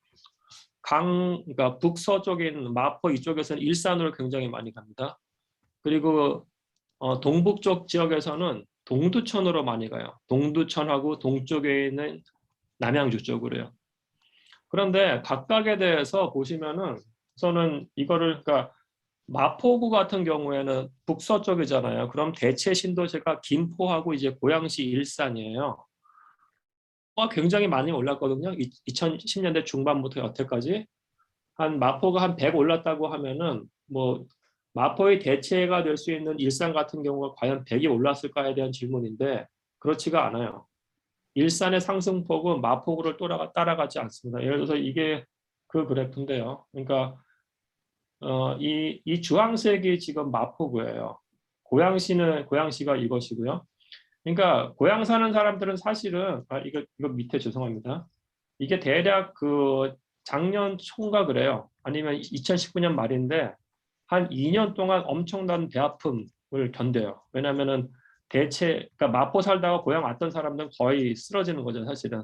그러니까 북서쪽인 마포 이쪽에서는 일산으로 굉장히 많이 갑니다. 그리고 동북쪽 지역에서는 동두천으로 많이 가요. 동두천하고 동쪽에 있는 남양주 쪽으로요. 그런데 각각에 대해서 보시면은 우선은 이거를 그러니까 마포구 같은 경우에는 북서쪽이잖아요. 그럼 대체 신도시가 김포하고 이제 고양시 일산이에요. 굉장히 많이 올랐거든요. 2010년대 중반부터 여태까지 한 마포가 한 100 올랐다고 하면은 뭐 마포의 대체가 될 수 있는 일산 같은 경우가 과연 100이 올랐을까에 대한 질문인데 그렇지가 않아요. 일산의 상승폭은 마포구를 따라가지 않습니다. 예를 들어서 이게 그 그래프인데요. 그러니까 이 주황색이 지금 마포구예요. 고양시가 이것이고요. 그러니까 고양 사는 사람들은 사실은 이거 밑에 죄송합니다. 이게 대략 그 작년 초인가 그래요. 아니면 2019년 말인데 한 2년 동안 엄청난 배아픔을 견뎌요. 왜냐하면은 그러니까 마포 살다가 고향 왔던 사람들은 거의 쓰러지는 거죠, 사실은.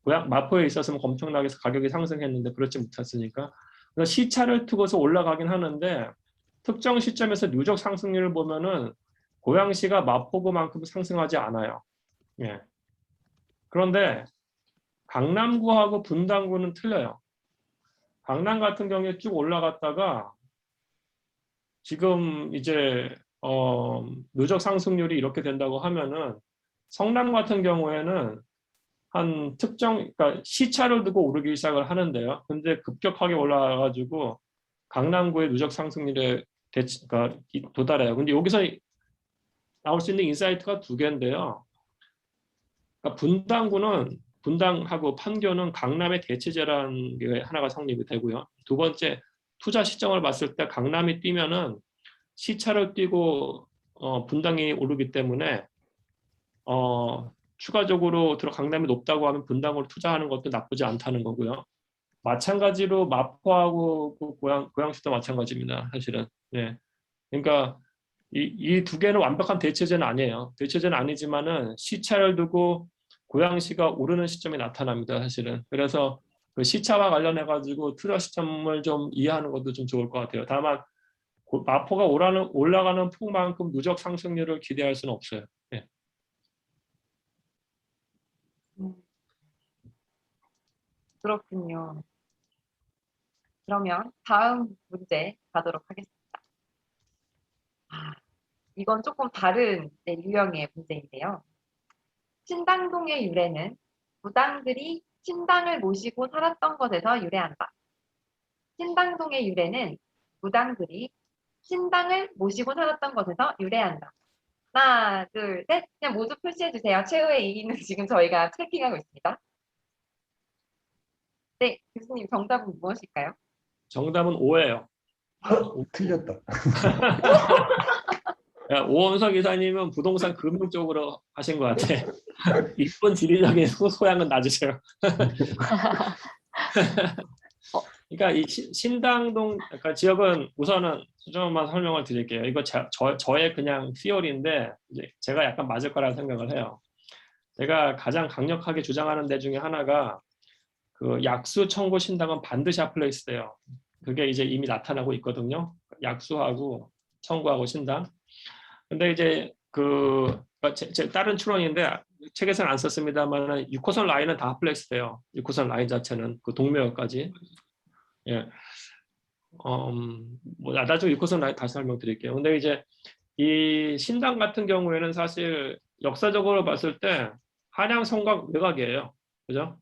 마포에 있었으면 엄청나게 가격이 상승했는데 그렇지 못했으니까. 그래서 시차를 두고서 올라가긴 하는데 특정 시점에서 누적 상승률을 보면은 고양시가 마포구만큼 상승하지 않아요. 예. 그런데 강남구하고 분당구는 틀려요. 강남 같은 경우에 쭉 올라갔다가 지금 이제 누적 상승률이 이렇게 된다고 하면은 성남 같은 경우에는 한 특정, 그러니까 시차를 두고 오르기 시작을 하는데요. 근데 급격하게 올라가가지고 강남구의 누적 상승률에 그러니까 도달해요. 근데 여기서 나올 수 있는 인사이트가 두 개인데요. 그러니까 분당하고 판교는 강남의 대체제라는 게 하나가 성립이 되고요. 두 번째, 투자 시점을 봤을 때 강남이 뛰면은 시차를 뛰고 분당이 오르기 때문에 추가적으로 강남이 높다고 하면 분당으로 투자하는 것도 나쁘지 않다는 거고요. 마찬가지로 마포하고 그 고양시도 마찬가지입니다. 사실은. 예. 그러니까 이 두 개는 완벽한 대체제는 아니에요. 대체제는 아니지만은 시차를 두고 고양시가 오르는 시점이 나타납니다. 사실은. 그래서 그 시차와 관련해 가지고 투자 시점을 좀 이해하는 것도 좀 좋을 것 같아요. 다만 마포가 올라가는 폭만큼 누적 상승률을 기대할 수는 없어요. 예. 그렇군요. 그러면 다음 문제 가도록 하겠습니다. 이건 조금 다른 유형의 문제인데요. 신당동의 유래는 무당들이 신당을 모시고 살았던 것에서 유래한다. 신당동의 유래는 무당들이 신당을 모시고 살았던 것에서 유래한다. 하나, 둘, 셋. 그냥 모두 표시해 주세요. 최후의 2위는 지금 저희가 체킹하고 있습니다. 네, 교수님 정답은 무엇일까요? 정답은 O예요. 틀렸다. 오원석 이사님은 부동산 금융 쪽으로 하신 것 같아. 이쁜 지리적인 소양은 놔주세요. 그러니까 이 신당동 그러니까 지역은 우선은 수정만 설명을 드릴게요. 이거 저의 그냥 티어리인데 이제 제가 약간 맞을 거라고 생각을 해요. 제가 가장 강력하게 주장하는 데 중에 하나가 그 약수 청구 신당은 반드시 핫플레이스예요. 그게 이제 이미 나타나고 있거든요. 약수하고 청구하고 신당. 근데 이제 제 다른 추론인데 책에서는 안 썼습니다만 6호선 라인은 다 핫플레이스예요. 6호선 라인 자체는 그 동묘역까지. 예. 뭐 나중에 6호선 라인 다시 설명드릴게요. 근데 이제 이 신당 같은 경우에는 사실 역사적으로 봤을 때 한양 성곽 외곽이에요. 그죠?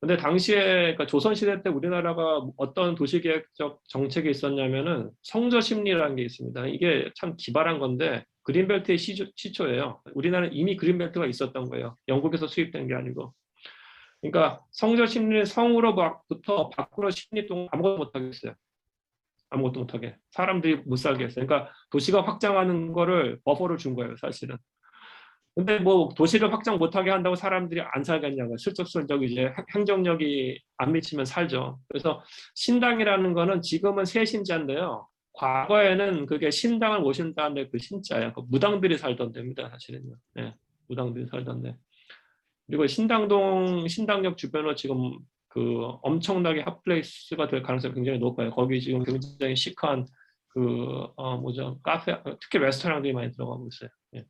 근데 당시에 그러니까 조선시대 때 우리나라가 어떤 도시계획적 정책이 있었냐면은 성저 심리라는 게 있습니다. 이게 참 기발한 건데 그린벨트의 시초예요. 우리나라는 이미 그린벨트가 있었던 거예요. 영국에서 수입된 게 아니고. 그러니까 성저 심리는 성으로부터 밖으로 심리동 아무것도 못 하겠어요. 아무것도 못 하게. 사람들이 못 살게 했어요. 그러니까 도시가 확장하는 거를 버퍼를 준 거예요, 사실은. 근데 뭐 도시를 확장 못하게 한다고 사람들이 안 살겠냐고요. 실질적으로 이제 행정력이 안 미치면 살죠. 그래서 신당이라는 거는 지금은 새 신자인데요. 과거에는 그게 신당을 모신다는 그 신자예요. 그 무당들이 살던 데입니다, 사실은요. 네, 무당들이 살던 데. 그리고 신당역 주변으로 지금 그 엄청나게 핫플레이스가 될 가능성이 굉장히 높아요. 거기 지금 굉장히 시크한 카페, 특히 레스토랑들이 많이 들어가고 있어요. 예.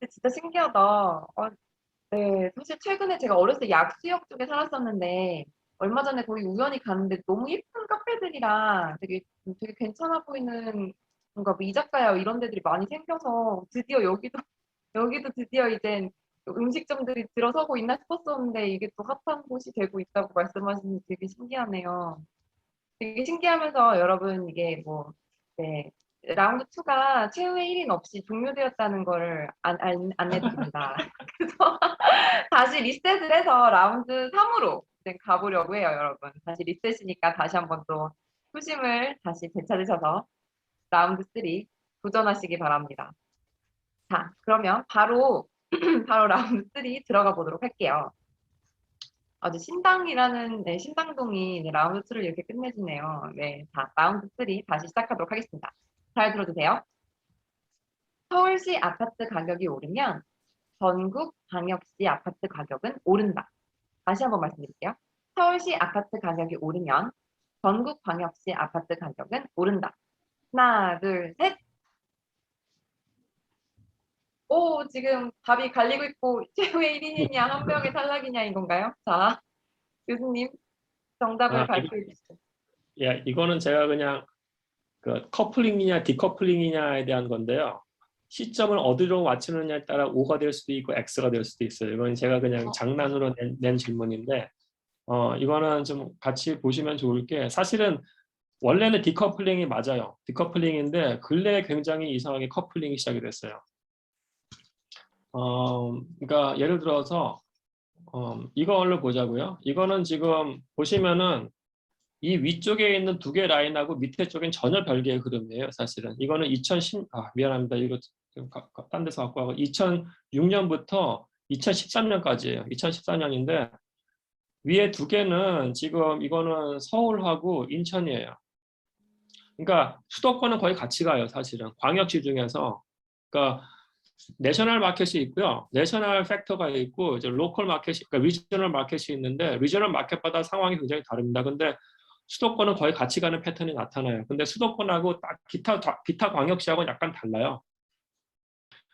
네, 진짜 신기하다. 네, 사실 최근에 제가 어렸을 때 약수역 쪽에 살았었는데 얼마 전에 거기 우연히 갔는데 너무 예쁜 카페들이랑 되게 괜찮아 보이는 뭔가 뭐 이자카야 이런 데들이 많이 생겨서 드디어 여기도 드디어 이제 음식점들이 들어서고 있나 싶었었는데 이게 또 핫한 곳이 되고 있다고 말씀하시니 되게 신기하네요. 되게 신기하면서 여러분 이게 네, 라운드 2가 최후의 1인 없이 종료되었다는 걸 안내드립니다. 그래서 다시 리셋을 해서 라운드 3으로 가보려고 해요, 여러분. 다시 리셋이니까 다시 한번 또 초심을 다시 되찾으셔서 라운드 3 도전하시기 바랍니다. 자, 그러면 바로 라운드 3 들어가 보도록 할게요. 아주 신당이라는 신당동이 라운드 2를 이렇게 끝내주네요. 네, 자, 라운드 3 다시 시작하도록 하겠습니다. 잘 들어주세요. 서울시 아파트 가격이 오르면 전국 광역시 아파트 가격은 오른다. 다시 한번 말씀드릴게요. 서울시 아파트 가격이 오르면 전국광역시 아파트 가격은 오른다. 하나, 둘, 셋. 오, 지금 답이 갈리고 있고 최후의 1인이냐 한 명의 탈락이냐 이건가요? 자, 교수님 정답을 아, 발표해 주시죠. 예, 이거는 제가 그냥 그 커플링이냐 디커플링이냐에 대한 건데요. 시점을 어디로 맞추느냐에 따라 O가 될 수도 있고 X가 될 수도 있어요. 이건 제가 그냥 장난으로 낸 질문인데 이거는 좀 같이 보시면 좋을 게 사실은 원래는 디커플링이 맞아요. 디커플링인데 근래에 굉장히 이상하게 커플링이 시작이 됐어요. 그러니까 예를 들어서 이걸로 보자고요. 이거는 지금 보시면은 이 위쪽에 있는 두 개 라인하고 밑에 쪽엔 전혀 별개의 흐름이에요. 사실은 이거는 미안합니다. 이거 딴 데서 갖고 하고 2006년부터 2013년까지예요. 2014년인데 위에 두 개는 지금 이거는 서울하고 인천이에요. 그러니까 수도권은 거의 같이 가요. 사실은 광역시 중에서 그러니까 내셔널 마켓이 있고요. 내셔널 팩터가 있고 이제 로컬 마켓이 그러니까 리저널 마켓이 있는데 리저널 마켓마다 상황이 굉장히 다릅니다. 근데 수도권은 거의 같이 가는 패턴이 나타나요. 근데 수도권하고 딱 기타 광역시하고는 약간 달라요.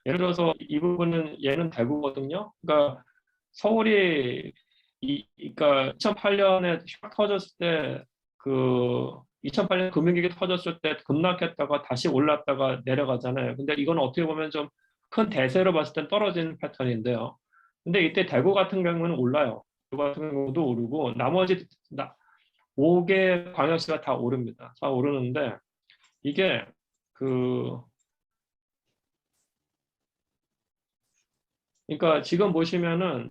예를 들어서 이 부분은 얘는 대구거든요. 그러니까 서울이 그러니까 2008년에 샥 터졌을 때 그 2008년 금융위기 터졌을 때 급락했다가 다시 올랐다가 내려가잖아요. 근데 이건 어떻게 보면 좀 큰 대세로 봤을 땐 떨어지는 패턴인데요. 근데 이때 대구 같은 경우는 올라요. 대구 같은 경우도 오르고 나머지 5개 광역시가 다 오릅니다. 다 오르는데 이게 그러니까 지금 보시면은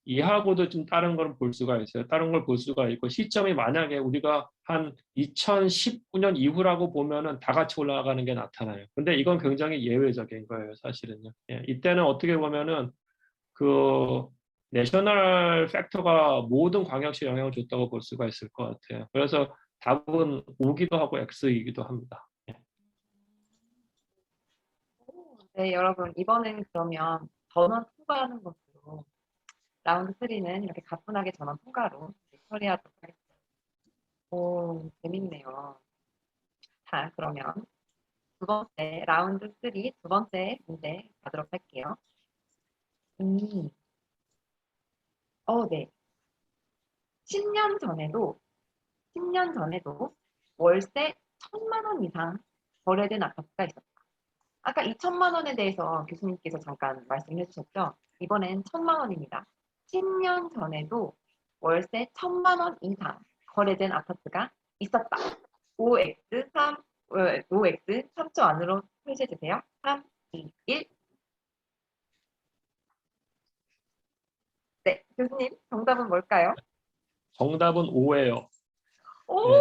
얘하고도 좀 다른 걸 볼 수가 있어요. 다른 걸 볼 수가 있고 시점이 만약에 우리가 한 2019년 이후라고 보면은 다 같이 올라가는 게 나타나요. 근데 이건 굉장히 예외적인 거예요, 사실은요. 예, 이때는 어떻게 보면은 그 내셔널 팩터가 모든 광역시에 영향을 줬다고 볼 수가 있을 것 같아요. 그래서 답은 O기도 하고 X이기도 합니다. 예. 네, 여러분 이번엔 그러면 전원 통과하는 것으로 라운드 3는 이렇게 가뿐하게 전원 통과로 처리하도록 하겠습니다. 오, 재밌네요. 자, 그러면 두 번째 라운드 3 두 번째 문제 가도록 할게요. 네. 10년 전에도 월세 1,000만 원 이상 거래된 아파트가 있었다. 아까 2천만 원에 대해서 교수님께서 잠깐 말씀해 주셨죠? 이번엔 1,000만 원입니다. 10년 전에도 월세 1,000만 원 이상 거래된 아파트가 있었다. OX 3초 안으로 표시해 주세요. 3, 2, 1. 네, 교수님 정답은 뭘까요? 정답은 O예요. 오! 예.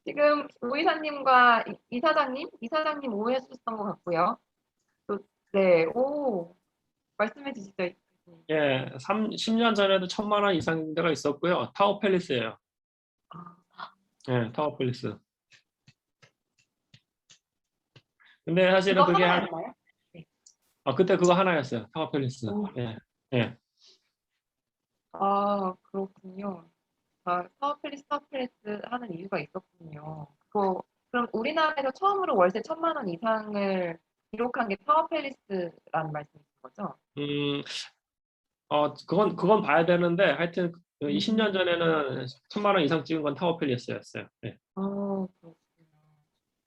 지금 오 이사님과 이사장님 오해해 주셨던 것 같고요. 네, 오, 말씀해 주시죠. 예, 10년 전에도 1,000만 원 이상 데가 있었고요. 타워 팰리스예요. 예, 타워 팰리스. 근데 사실은 그거 그게 하나였나요? 그때 그거 하나였어요. 타워 팰리스. 오. 예, 예. 아, 그렇군요. 스타플레스 하는 이유가 있었군요. 그럼 우리나라에서 처음으로 월세 1,000만 원 이상을 기록한 게 타워팰리스라는 말씀이신 거죠? 그건 봐야 되는데 하여튼 20년 전에는 1,000만 원 이상 찍은 건 타워 팰리스였어요. 예. 그렇군요.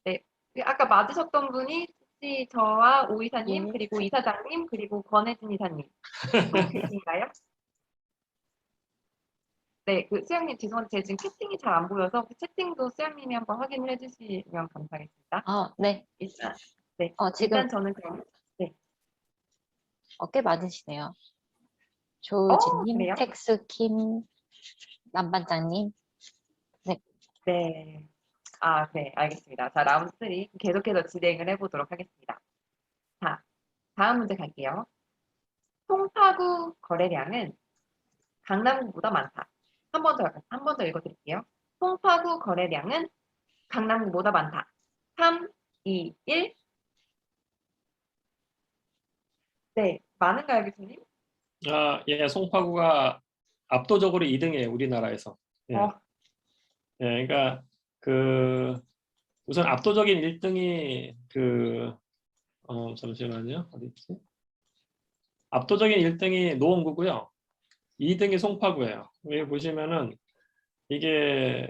네, 아까 맞으셨던 분이 혹시 저와 오 이사님, 예. 그리고 이사장님, 그리고 권혜진 이사님 또 계신가요? 네, 수영님 죄송한데 제가 지금 채팅이 잘 안 보여서 그 채팅도 수영님이 한번 확인을 해주시면 감사하겠습니다. 네. 일단, 네, 지금 일단 저는 그럼 꽤 많으시네요. 조우진님, 그래요? 텍스킴, 남반장님. 네. 네, 알겠습니다. 자, 라운드 3 계속해서 진행을 해보도록 하겠습니다. 자, 다음 문제 갈게요. 송파구 거래량은 강남구보다 많다. 한 번 더 읽어드릴게요. 송파구 거래량은 강남구보다 많다. 3, 2, 1. 네, 많은가요, 교수님? 예, 송파구가 압도적으로 2등이에요, 우리나라에서. 예. 어, 예, 그러니까 우선 압도적인 1등이 잠시만요. 어디 있지? 압도적인 1등이 노원구고요. 2등이 송파구예요. 여기 보시면은 이게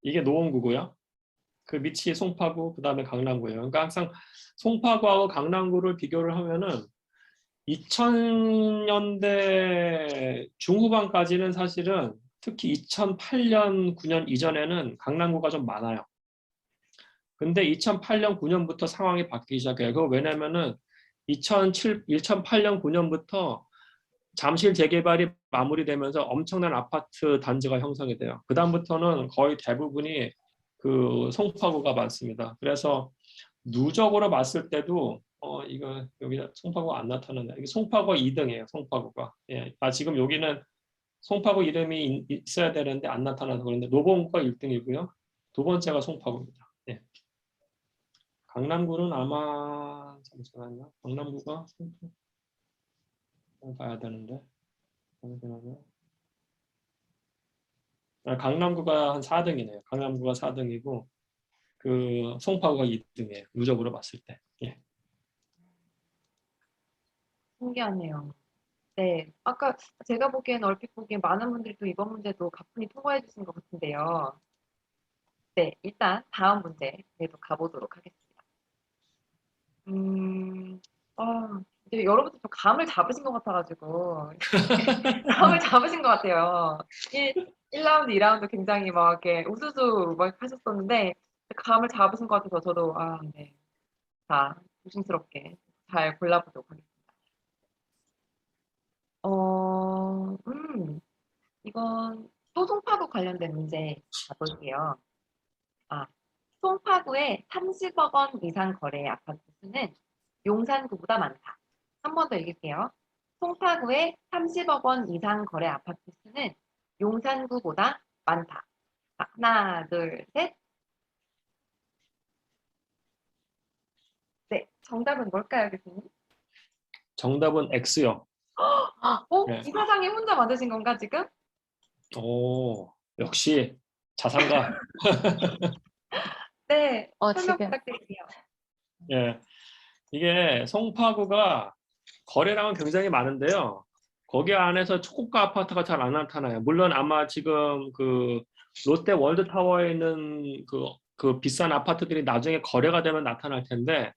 이게 노원구고요. 그 밑이 송파구, 그다음에 강남구예요. 그러니까 항상 송파구하고 강남구를 비교를 하면은 2000년대 중후반까지는 사실은 특히 2008년, 9년 이전에는 강남구가 좀 많아요. 근데 2008년, 9년부터 상황이 바뀌기 시작해요. 그거 왜냐면은 2008년, 9년부터 잠실 재개발이 마무리되면서 엄청난 아파트 단지가 형성이 돼요. 그다음부터는 거의 대부분이 그 송파구가 많습니다. 그래서 누적으로 봤을 때도 이거 여기 송파구가 안 나타나네. 이게 송파구가 2등이에요. 송파구가. 예. 지금 여기는 송파구 이름이 있어야 되는데 안 나타나서 그런데 노원구가 1등이고요. 두 번째가 송파구입니다. 예. 강남구는 아마 잠시만요. 강남구가 봐야 되는데 잠시만요. 강남구가 한 4등이네요. 강남구가 4등이고 그 송파구가 2등이에요. 누적으로 봤을 때. 예. 신기하네요. 네, 아까 제가 보기엔 얼핏 보기엔 많은 분들이 또 이번 문제도 가뿐히 통과해 주신 것 같은데요. 네, 일단 다음 문제로 가보도록 하겠습니다. 음, 이제 여러분들 좀 감을 잡으신 것 같아가지고 감을 잡으신 것 같아요. 1라운드, 2라운드 굉장히 막 이렇게 우수수 막 하셨었는데 감을 잡으신 것 같아서 저도 네. 자, 조심스럽게 잘 골라보도록 하겠습니다. 이건 또 송파구 관련된 문제 가볼게요. 송파구의 30억 원 이상 거래의 아파트 수는 용산구보다 많다. 한 번 더 읽을게요. 송파구의 30억 원 이상 거래 아파트 수는 용산구보다 많다. 자, 하나, 둘, 셋. 네, 정답은 뭘까요, 교수님? 정답은 X요. 네. 이사장이 혼자 만드신 건가, 지금? 오, 역시 자산가. 네, 설명 지금 부탁드릴게요. 예. 이게 송파구가 거래량은 굉장히 많은데요. 거기 안에서 초고가 아파트가 잘 안 나타나요. 물론 아마 지금 그 롯데 월드타워에 있는 그 비싼 아파트들이 나중에 거래가 되면 나타날 텐데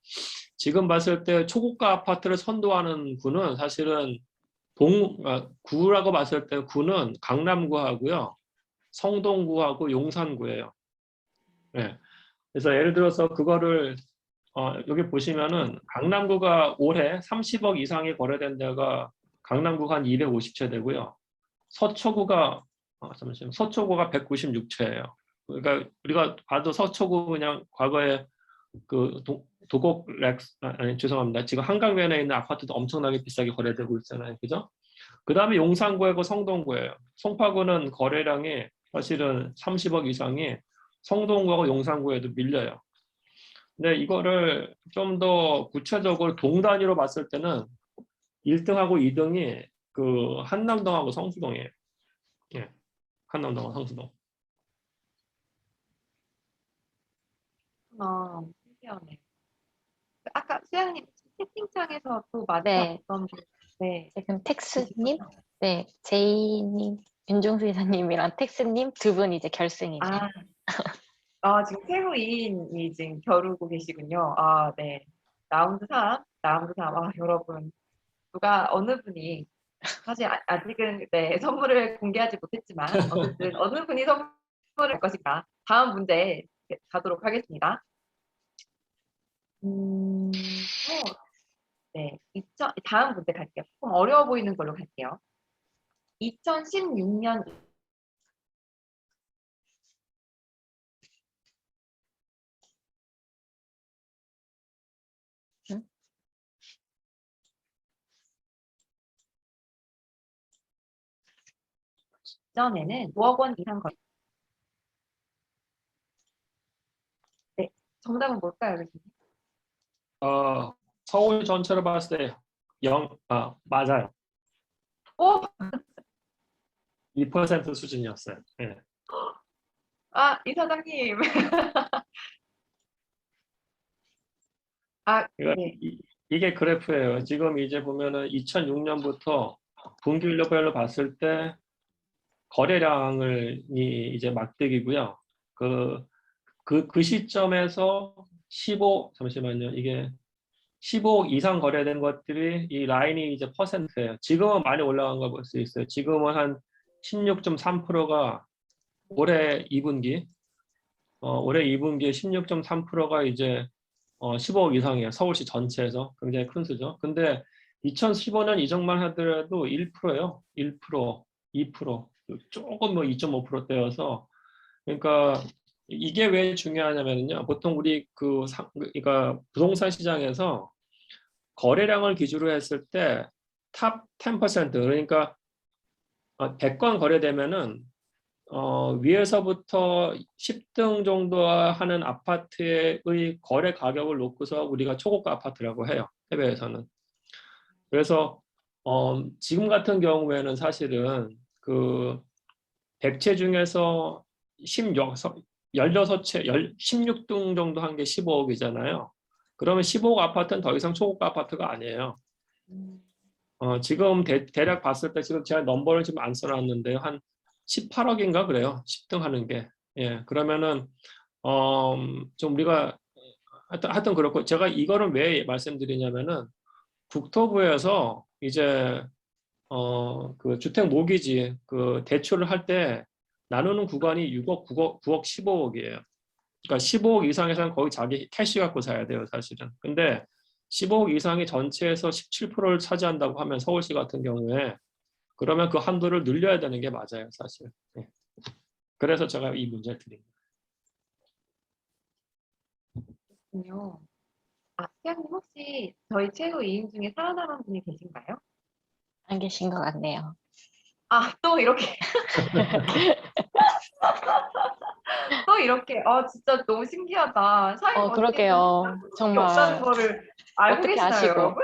지금 봤을 때 초고가 아파트를 선도하는 구는 사실은 구라고 봤을 때 구는 강남구하고요. 성동구하고 용산구예요. 예. 그래서 예를 들어서 그거를 여기 보시면은 강남구가 올해 30억 이상이 거래된 데가 강남구가 한 250채되고요. 서초구가 잠시만요. 서초구가 196채예요. 그러니까 우리가 봐도 서초구 그냥 과거에 그 도곡 아니 죄송합니다. 지금 한강변에 있는 아파트도 엄청나게 비싸게 거래되고 있잖아요. 그죠? 그다음에 용산구하고 성동구예요. 송파구는 거래량이 사실은 30억 이상이 성동구하고 용산구에도 밀려요. 근데 이거를 좀 더 구체적으로 동 단위로 봤을 때는 1등하고 2등이 그 한남동하고 성수동이에요. 예. 한남동하고 성수동. 신기하네. 아까 수양님 채팅창에서 또 네. 맞췄던 네. 지금 텍스님, 네, 제이님, 윤종수 이사님이랑 텍스님 두 분 이제 결승이죠. 지금 최후인이 지금 겨루고 계시군요. 네. 라운드 3. 여러분. 어느 분이, 사실 아직은 네, 선물을 공개하지 못했지만, 어쨌든 어느 분이 선물을 할 것인가. 다음 문제 가도록 하겠습니다. 네. 다음 문제 갈게요. 조금 어려워 보이는 걸로 갈게요. 2016년 전에는 5억 원 이상 거래. 네. 정답은 뭘까요, 교수님? 서울 전체로 봤을 때 맞아요. 오, 2% 수준이었어요. 예. 이사장님. 그러니까 네. 이게 그래프예요. 지금 이제 보면은 2006년부터 분기별로 봤을 때 거래량을 이제 막대기고요. 그 시점에서 잠시만요. 이게 15억 이상 거래된 것들이 이 라인이 이제 퍼센트예요. 지금은 많이 올라간 걸 볼 수 있어요. 지금은 한 16.3%가 올해 2분기, 올해 2분기에 16.3%가 이제 15억 이상이에요. 서울시 전체에서 굉장히 큰 수죠. 근데 2015년 이전만 하더라도 1%예요. 1%, 2%, 조금 뭐 2.5%대여서 그러니까 이게 왜 중요하냐면요. 보통 우리 그러니까 부동산 시장에서 거래량을 기준으로 했을 때 탑 10% 그러니까 100건 거래되면은 위에서부터 10등 정도 하는 아파트의 거래 가격을 놓고서 우리가 초고가 아파트라고 해요. 해외에서는. 그래서 지금 같은 경우에는 사실은 그 100채 중에서 16채, 16등 정도 한 게 15억이잖아요. 그러면 15억 아파트는 더 이상 초고가 아파트가 아니에요. 지금 대략 봤을 때 지금 제가 넘버를 지금 안 써놨는데요. 한 18억인가 그래요. 10등 하는 게. 예, 그러면은 좀 우리가 하여튼 그렇고 제가 이거를 왜 말씀드리냐면은 국토부에서 이제 그 주택 모기지 그 대출을 할 때 나누는 구간이 6억, 9억, 15억이에요. 그러니까 15억 이상에서는 거의 자기 캐시 갖고 사야 돼요, 사실은. 근데 15억 이상이 전체에서 17%를 차지한다고 하면 서울시 같은 경우에 그러면 그 한도를 늘려야 되는 게 맞아요, 사실. 예. 그래서 제가 이 문제를 드립니다. 그렇군요. 수장님 혹시 저희 최고 2인 중에 살아남은 분이 계신가요? 안 계신 것 같네요. 또 이렇게, 또 이렇게, 진짜 너무 신기하다. 사회 어떻게 그러게요. 게 없다는 정말 거를 알고 어떻게 계시나요, 아시고. 여러분?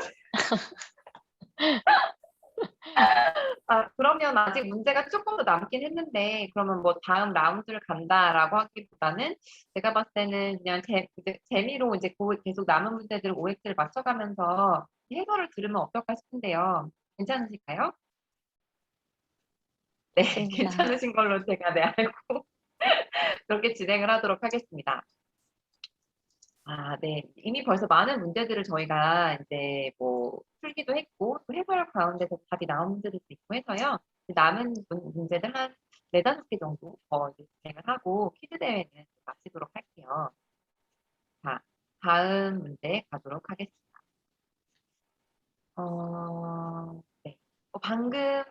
그러면 아직 문제가 조금 더 남긴 했는데, 그러면 뭐 다음 라운드를 간다라고 하기보다는 제가 봤을 때는 그냥 이제 재미로 이제 계속 남은 문제들 OX를 맞춰가면서 해설을 들으면 어떨까 싶은데요. 괜찮으실까요? 네, 좋습니다. 괜찮으신 걸로 제가 알고 그렇게 진행을 하도록 하겠습니다. 네. 이미 벌써 많은 문제들을 저희가 이제 뭐 풀기도 했고, 또 해설 가운데서 답이 나온 문제들도 있고 해서요. 남은 문제들 한 4~5개 정도 더 이제 진행을 하고 퀴즈 대회는 마치도록 할게요. 자, 다음 문제 가도록 하겠습니다. 네. 방금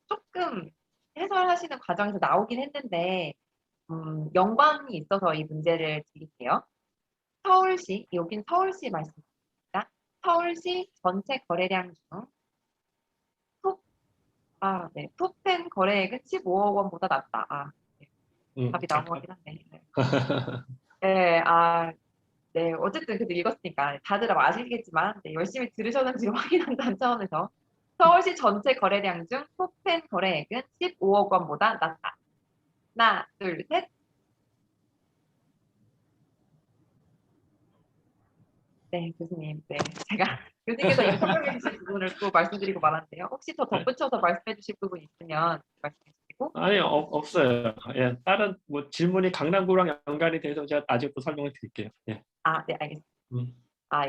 조금 해설하시는 과정에서 나오긴 했는데, 연관이 있어서 이 문제를 드릴게요. 서울시, 여긴 서울시 말씀입니다. 서울시 전체 거래량 중 네, 톱10 거래액은 15억 원보다 낮다. 네, 답이 나온 것 같긴 한데. 네, 네, 어쨌든 그래도 읽었으니까 다들 아시겠지만 네, 열심히 들으셨는지 확인한다는 차원에서 서울시 전체 거래량 중 톱10 거래액은 15억 원보다 낮다. 하나, 둘, 셋. 네, 교수님. 네, 제가 교수님께서 이미 설명해 주신 부분을 또 말씀드리고 말았는데요. 혹시 더 덧붙여서 말씀해 주실 부분 있으면 말씀해 주시고. 아니요, 없어요. 예, 다른 뭐 질문이 강남구랑 연관이 돼서 제가 아직도 설명을 드릴게요. 예. 네, 알겠습니다. 음.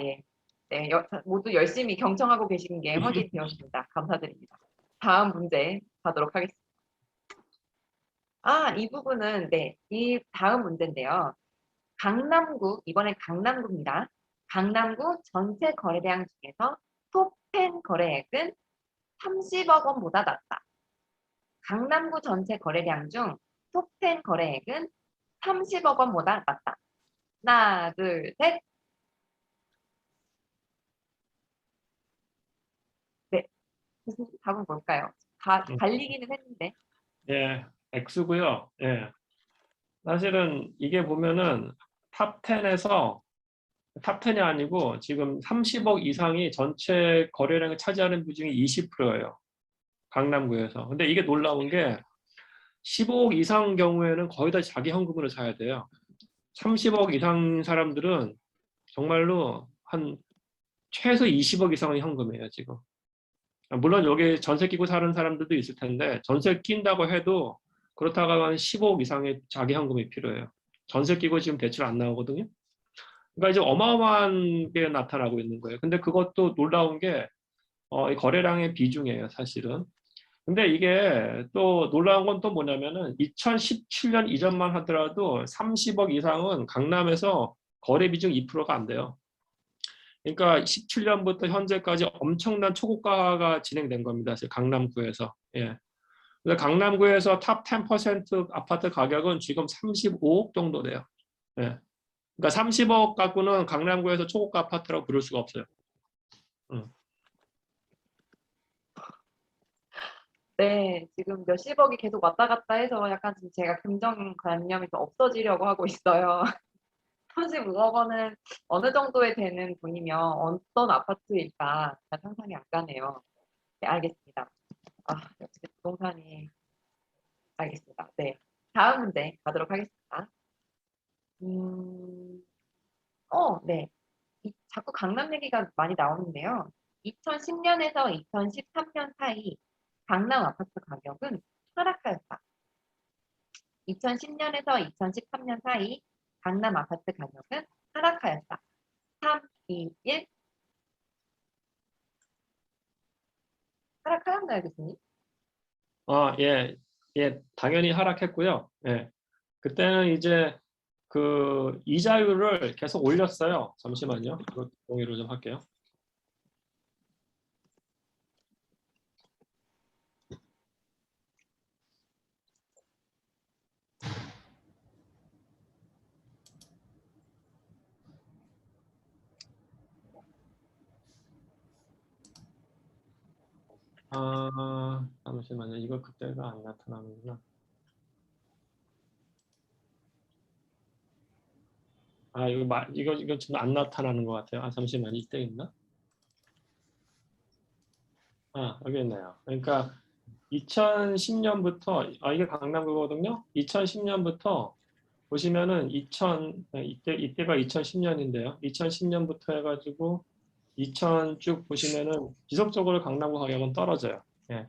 예. 네, 모두 열심히 경청하고 계신 게 확인되었습니다. 감사드립니다. 다음 문제 가도록 하겠습니다. 이 부분은 네, 이 다음 문제인데요. 강남구, 이번엔 강남구입니다. 강남구 전체 거래량 중에서 톱10 거래액은 30억 원보다 낮다. 강남구 전체 거래량 중 톱10 거래액은 30억 원보다 낮다. 하나, 둘, 셋. 네, 무슨 답은 뭘까요? 갈리기는 했는데. 예, X고요. 예. 사실은 이게 보면은 탑 10에서 탑10이 아니고 지금 30억 이상이 전체 거래량을 차지하는 비중이 20%예요. 강남구에서. 근데 이게 놀라운 게 15억 이상 경우에는 거의 다 자기 현금으로 사야 돼요. 30억 이상 사람들은 정말로 한 최소 20억 이상은 현금이에요, 지금. 물론 여기 전세 끼고 사는 사람들도 있을 텐데 전세 낀다고 해도 그렇다고 한 15억 이상의 자기 현금이 필요해요. 전세 끼고 지금 대출 안 나오거든요. 그러니까 이제 어마어마한 게 나타나고 있는 거예요. 근데 그것도 놀라운 게 이 거래량의 비중이에요, 사실은. 근데 이게 또 놀라운 건 또 뭐냐면은 2017년 이전만 하더라도 30억 이상은 강남에서 거래 비중 2%가 안 돼요. 그러니까 17년부터 현재까지 엄청난 초고가가 진행된 겁니다. 강남구에서. 예. 근데 강남구에서 탑 10% 아파트 가격은 지금 35억 정도 돼요. 예. 그러니까 30억 갖고는 강남구에서 초고가 아파트라고 부를 수가 없어요. 네, 지금 몇십억이 계속 왔다 갔다 해서 약간 좀 제가 금전관념이 좀 없어지려고 하고 있어요. 35억 원은 어느 정도에 되는 돈이면 어떤 아파트일까 잘 상상이 안 가네요. 네, 알겠습니다. 아, 역시 부동산이 알겠습니다. 네, 다음 문제 가도록 하겠습니다. 네. 자꾸 강남 얘기가 많이 나오는데요. 2010년에서 2013년 사이 강남 아파트 가격은 하락하였다. 2010년에서 2013년 사이 강남 아파트 가격은 하락하였다. 3, 2, 1. 하락하였나요, 교수님? 예, 예, 당연히 하락했고요. 예. 그때는 이제 그 이자율을 계속 올렸어요. 잠시만요. 이거 동의로 좀 할게요. 잠시만요. 이거 그때가 안 나타나는구나. 이거 지금 안 나타나는 것 같아요. 잠시만요. 이때 있나? 여기 있네요. 그러니까 2010년부터 이게 강남구거든요. 2010년부터 보시면은 이때가 2010년인데요. 2010년부터 해가지고 2000 쭉 보시면은 지속적으로 강남구 가격은 떨어져요. 예.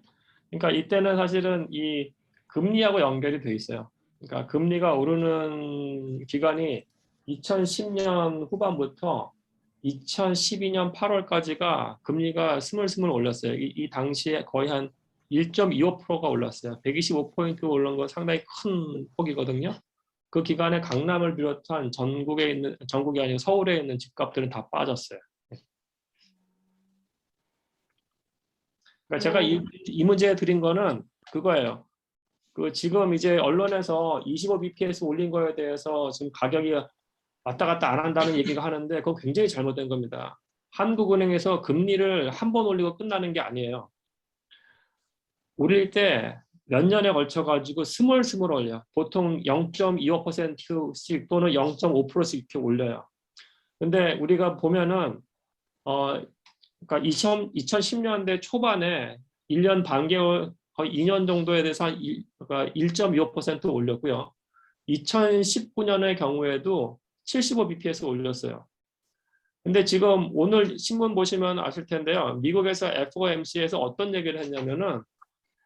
그러니까 이때는 사실은 이 금리하고 연결이 돼 있어요. 그러니까 금리가 오르는 기간이 2010년 후반부터 2012년 8월까지가 금리가 스물스물 올랐어요. 이 당시에 거의 한 1.25%가 올랐어요. 125포인트 올른 거 상당히 큰 폭이거든요. 그 기간에 강남을 비롯한 전국이 아니고 서울에 있는 집값들은 다 빠졌어요. 그러니까 제가 이 문제 드린 거는 그거예요. 지금 이제 언론에서 25bps 올린 거에 대해서 지금 가격이 왔다 갔다 안 한다는 얘기가 하는데 그건 굉장히 잘못된 겁니다. 한국은행에서 금리를 한 번 올리고 끝나는 게 아니에요. 올릴 때 몇 년에 걸쳐 가지고 스물스물 올려. 보통 0.25%씩 또는 0.5%씩 이렇게 올려요. 근데 우리가 보면은 그러니까 2010년대 초반에 1년 반개월 거의 2년 정도에 대해서 그러니까 1.25% 올렸고요. 2019년의 경우에도 75bps 올렸어요. 근데 지금 오늘 신문 보시면 아실 텐데요. 미국에서 FOMC에서 어떤 얘기를 했냐면은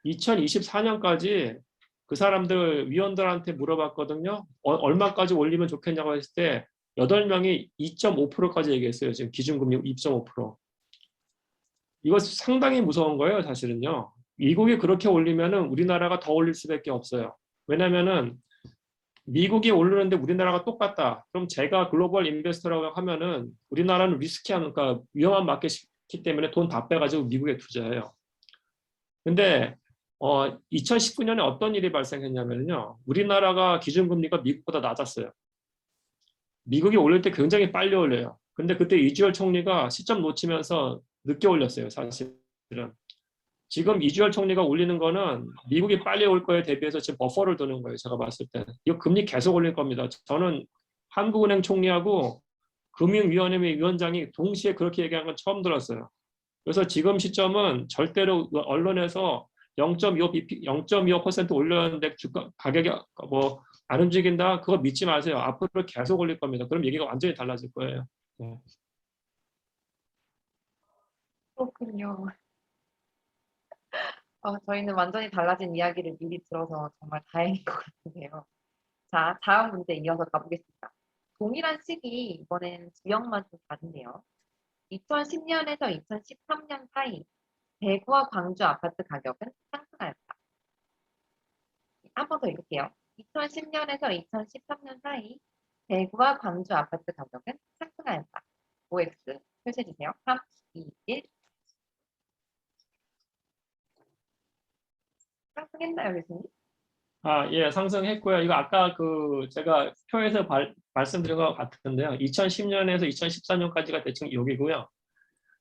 2024년까지 그 사람들 위원들한테 물어봤거든요. 얼마까지 올리면 좋겠냐고 했을 때 8명이 2.5%까지 얘기했어요. 지금 기준금리 2.5%. 이거 상당히 무서운 거예요, 사실은요. 미국이 그렇게 올리면은 우리나라가 더 올릴 수밖에 없어요. 왜냐면은 미국이 오르는데 우리나라가 똑같다. 그럼 제가 글로벌 인베스터라고 하면은 우리나라는 리스키한, 그러니까 위험한 마켓이기 때문에 돈 다 빼가지고 미국에 투자해요. 근데 2019년에 어떤 일이 발생했냐면요. 우리나라가 기준금리가 미국보다 낮았어요. 미국이 올릴 때 굉장히 빨리 올려요. 근데 그때 이주열 총리가 시점 놓치면서 늦게 올렸어요, 사실은. 지금 이주열 총리가 올리는 거는 미국이 빨리 올 거에 대비해서 지금 버퍼를 두는 거예요, 제가 봤을 때. 이거 금리 계속 올릴 겁니다. 저는 한국은행 총리하고 금융위원회 위원장이 동시에 그렇게 얘기한 건 처음 들었어요. 그래서 지금 시점은 절대로 언론에서 0.25% 올렸는데 주가 가격이 뭐 안 움직인다, 그거 믿지 마세요. 앞으로 계속 올릴 겁니다. 그럼 얘기가 완전히 달라질 거예요. 네. 그렇군요. 저희는 완전히 달라진 이야기를 미리 들어서 정말 다행인 것 같은데요. 자, 다음 문제 이어서 가보겠습니다. 동일한 시기, 이번엔 지역만 좀 다른데요. 2010년에서 2013년 사이 대구와 광주 아파트 가격은 상승하였다. 한 번 더 읽을게요. 2010년에서 2013년 사이 대구와 광주 아파트 가격은 상승하였다. OX 표시해주세요. 3, 2, 1. 상승했나요, 교수님? 예, 상승했고요. 이거 아까 제가 표에서 말씀드린 것 같은데요. 2010년에서 2014년까지가 대충 여기고요.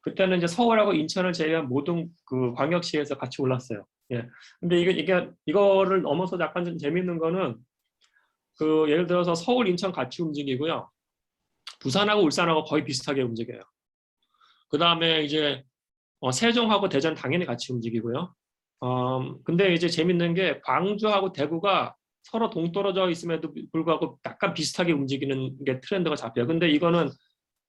그때는 이제 서울하고 인천을 제외한 모든 그 광역시에서 같이 올랐어요. 예. 근데 이거를 넘어서 약간 좀 재밌는 거는 예를 들어서 서울, 인천 같이 움직이고요. 부산하고 울산하고 거의 비슷하게 움직여요. 그 다음에 이제 세종하고 대전 당연히 같이 움직이고요. 근데 이제 재밌는 게 광주하고 대구가 서로 동떨어져 있음에도 불구하고 약간 비슷하게 움직이는 게 트렌드가 잡혀요. 근데 이거는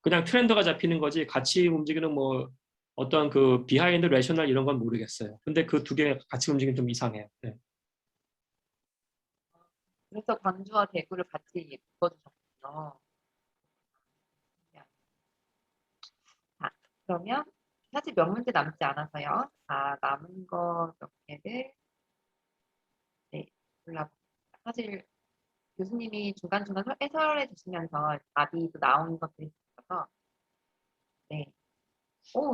그냥 트렌드가 잡히는 거지 같이 움직이는 뭐 어떤 그 비하인드 레셔널 이런 건 모르겠어요. 근데 그 두 개 같이 움직이면 좀 이상해요. 네. 그래서 광주와 대구를 같이 묶어주셨군요. 자, 그러면 사실 몇 문제 남지 않아서요. 자, 남은 거 몇 개를 골라보겠습니다. 사실 교수님이 중간중간 해설해 주시면서 답이 또 나오는 것들이 있어서 네.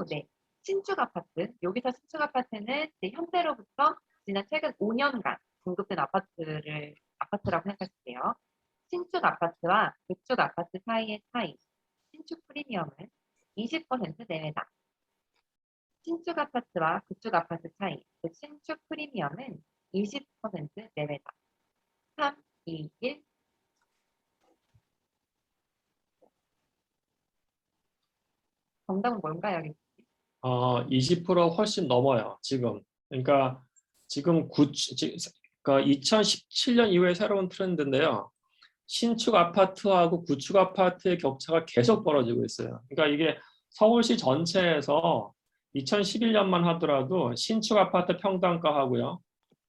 네. 신축 아파트. 여기서 신축 아파트는 현대로부터 지난 최근 5년간 공급된 아파트라고 생각하실게요. 신축 아파트와 구축 아파트 사이의 차이. 신축 프리미엄은 20% 내외다. 신축 아파트와 구축 아파트 차이. 즉 신축 프리미엄은 20% 내외다. 3, 2, 1. 정답은 뭔가요? 20% 훨씬 넘어요, 지금. 그러니까 지금 그러니까 2017년 이후에 새로운 트렌드인데요. 신축 아파트하고 구축 아파트의 격차가 계속 벌어지고 있어요. 그러니까 이게 서울시 전체에서 2011년만 하더라도 신축 아파트 평당가하고요.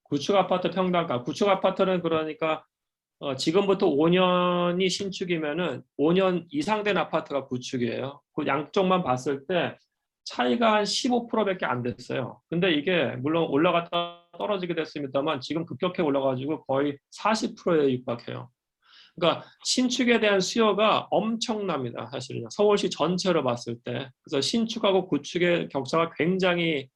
구축 아파트 평당가. 구축 아파트는 그러니까 지금부터 5년이 신축이면은 5년 이상 된 아파트가 구축이에요. 그 양쪽만 봤을 때 차이가 한 15%밖에 안 됐어요. 근데 이게 물론 올라갔다 떨어지게 됐습니다만 지금 급격히 올라가지고 거의 40%에 육박해요. 그러니까 신축에 대한 수요가 엄청납니다. 사실은 서울시 전체로 봤을 때. 그래서 신축하고 구축의 격차가 굉장히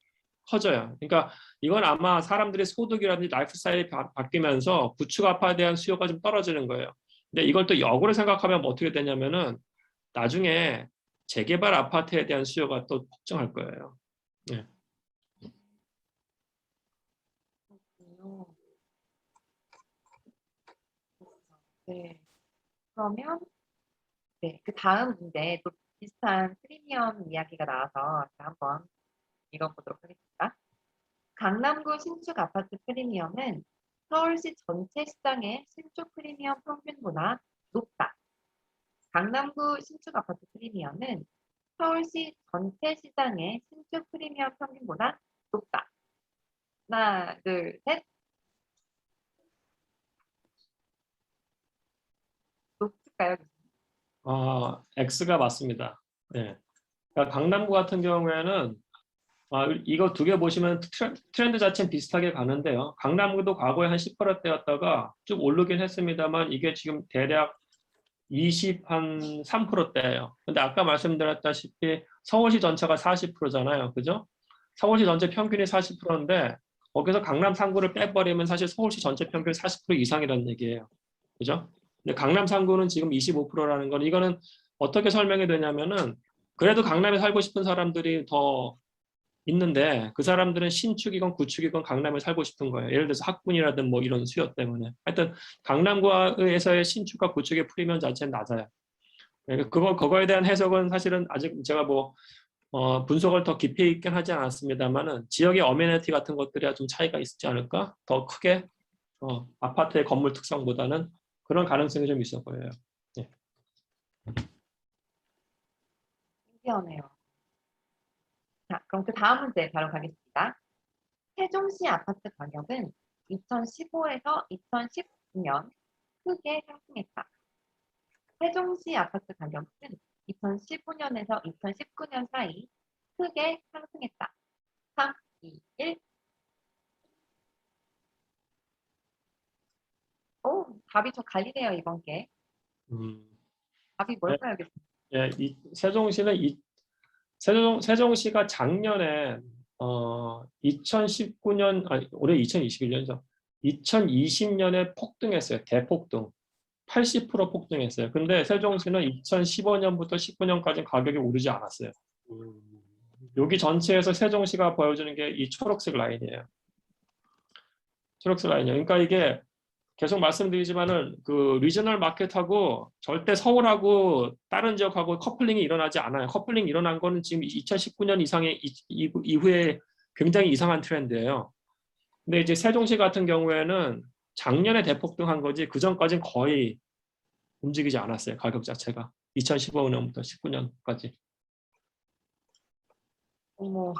커져요. 그러니까 이건 아마 사람들의 소득이라든지 라이프 스타일이 바뀌면서 구축 아파트에 대한 수요가 좀 떨어지는 거예요. 근데 이걸 또 역으로 생각하면 뭐 어떻게 되냐면은 나중에 재개발 아파트에 대한 수요가 또 폭증할 거예요. 네. 네. 그러면 그 다음 문제 또 비슷한 프리미엄 이야기가 나와서 제가 한번 읽어보도록 하겠습니다. 강남구 신축 아파트 프리미엄은 서울시 전체 시장의 신축 프리미엄 평균보다 높다. 강남구 신축 아파트 프리미엄은 서울시 전체 시장의 신축 프리미엄 평균보다 높다. 하나, 둘, 셋. 높을까요? X가 맞습니다. 네. 그러니까 강남구 같은 경우에는 이거 두 개 보시면 트렌드 자체는 비슷하게 가는데요. 강남구도 과거에 한 10%대였다가 쭉 오르긴 했습니다만 이게 지금 대략 23%대예요. 근데 아까 말씀드렸다시피 서울시 전체가 40%잖아요. 그죠? 서울시 전체 평균이 40%인데 거기서 강남 3구를 빼버리면 사실 서울시 전체 평균 40% 이상이라는 얘기예요. 그죠? 근데 강남 3구는 지금 25%라는 건 이거는 어떻게 설명이 되냐면은 그래도 강남에 살고 싶은 사람들이 더 있는데 그 사람들은 신축이건 구축이건 강남에 살고 싶은 거예요. 예를 들어서 학군이라든 뭐 이런 수요 때문에. 하여튼 강남구에서의 신축과 구축의 프리미엄 자체는 낮아요. 그거에 대한 해석은 사실은 아직 제가 뭐 분석을 더 깊이 있긴 하지 않았습니다만은 지역의 어메니티 같은 것들이 좀 차이가 있지 않을까? 더 크게 아파트의 건물 특성보다는 그런 가능성이 좀 있어 보여요. 예. 신기하네요. 자, 그럼 그 다음 문제 바로 가겠습니다. 세종시 아파트 가격은 2015에서 2019년 크게 상승했다. 세종시 아파트 가격은 2015년에서 2019년 사이 크게 상승했다. 3, 2, 1. 오, 답이 좀 갈리네요, 이번 게. 음, 답이 뭘까요? 예, 세종시가 작년에 2019년 올해 2021년이죠. 2020년에 폭등했어요. 대폭등. 80% 폭등했어요. 근데 세종시는 2015년부터 19년까지 가격이 오르지 않았어요. 여기 전체에서 세종시가 보여주는 게 이 초록색 라인이에요. 초록색 라인이에요. 그러니까 이게 계속 말씀드리지만은 그 리저널 마켓하고 절대 서울하고 다른 지역하고 커플링이 일어나지 않아요. 커플링 일어난 거는 지금 2019년 이후에 굉장히 이상한 트렌드예요. 근데 이제 세종시 같은 경우에는 작년에 대폭등한 거지 그 전까지는 거의 움직이지 않았어요. 가격 자체가 2015년부터 19년까지. 어머,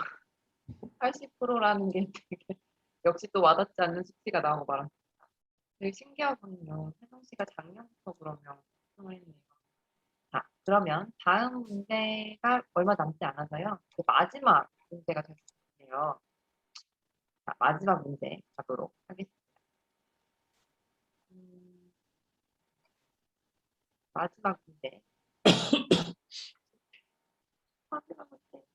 80%라는 게 되게 역시 또 와닿지 않는 수치가 나오고 말았어요. 되게 신기하군요. 세종시가 작년부터 그러면 상승을 했네요. 자, 그러면 다음 문제가 얼마 남지 않아서요. 그 마지막 문제가 될 것 같아요. 자, 마지막 문제 가도록 하겠습니다. 마지막 문제. 마지막 문제.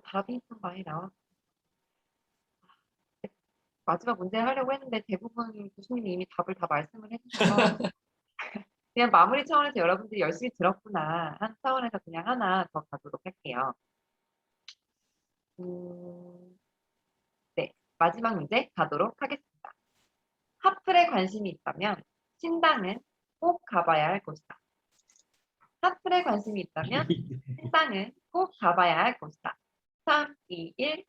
답이 좀 많이 나왔. 마지막 문제 하려고 했는데 대부분 교수님이 이미 답을 다 말씀을 해주셔서 그냥 마무리 차원에서 여러분들이 열심히 들었구나 한 차원에서 그냥 하나 더 가도록 할게요. 네, 마지막 문제 가도록 하겠습니다. 핫플에 관심이 있다면 신당은 꼭 가봐야 할 곳이다. 핫플에 관심이 있다면 신당은 꼭 가봐야 할 곳이다. 3, 2, 1.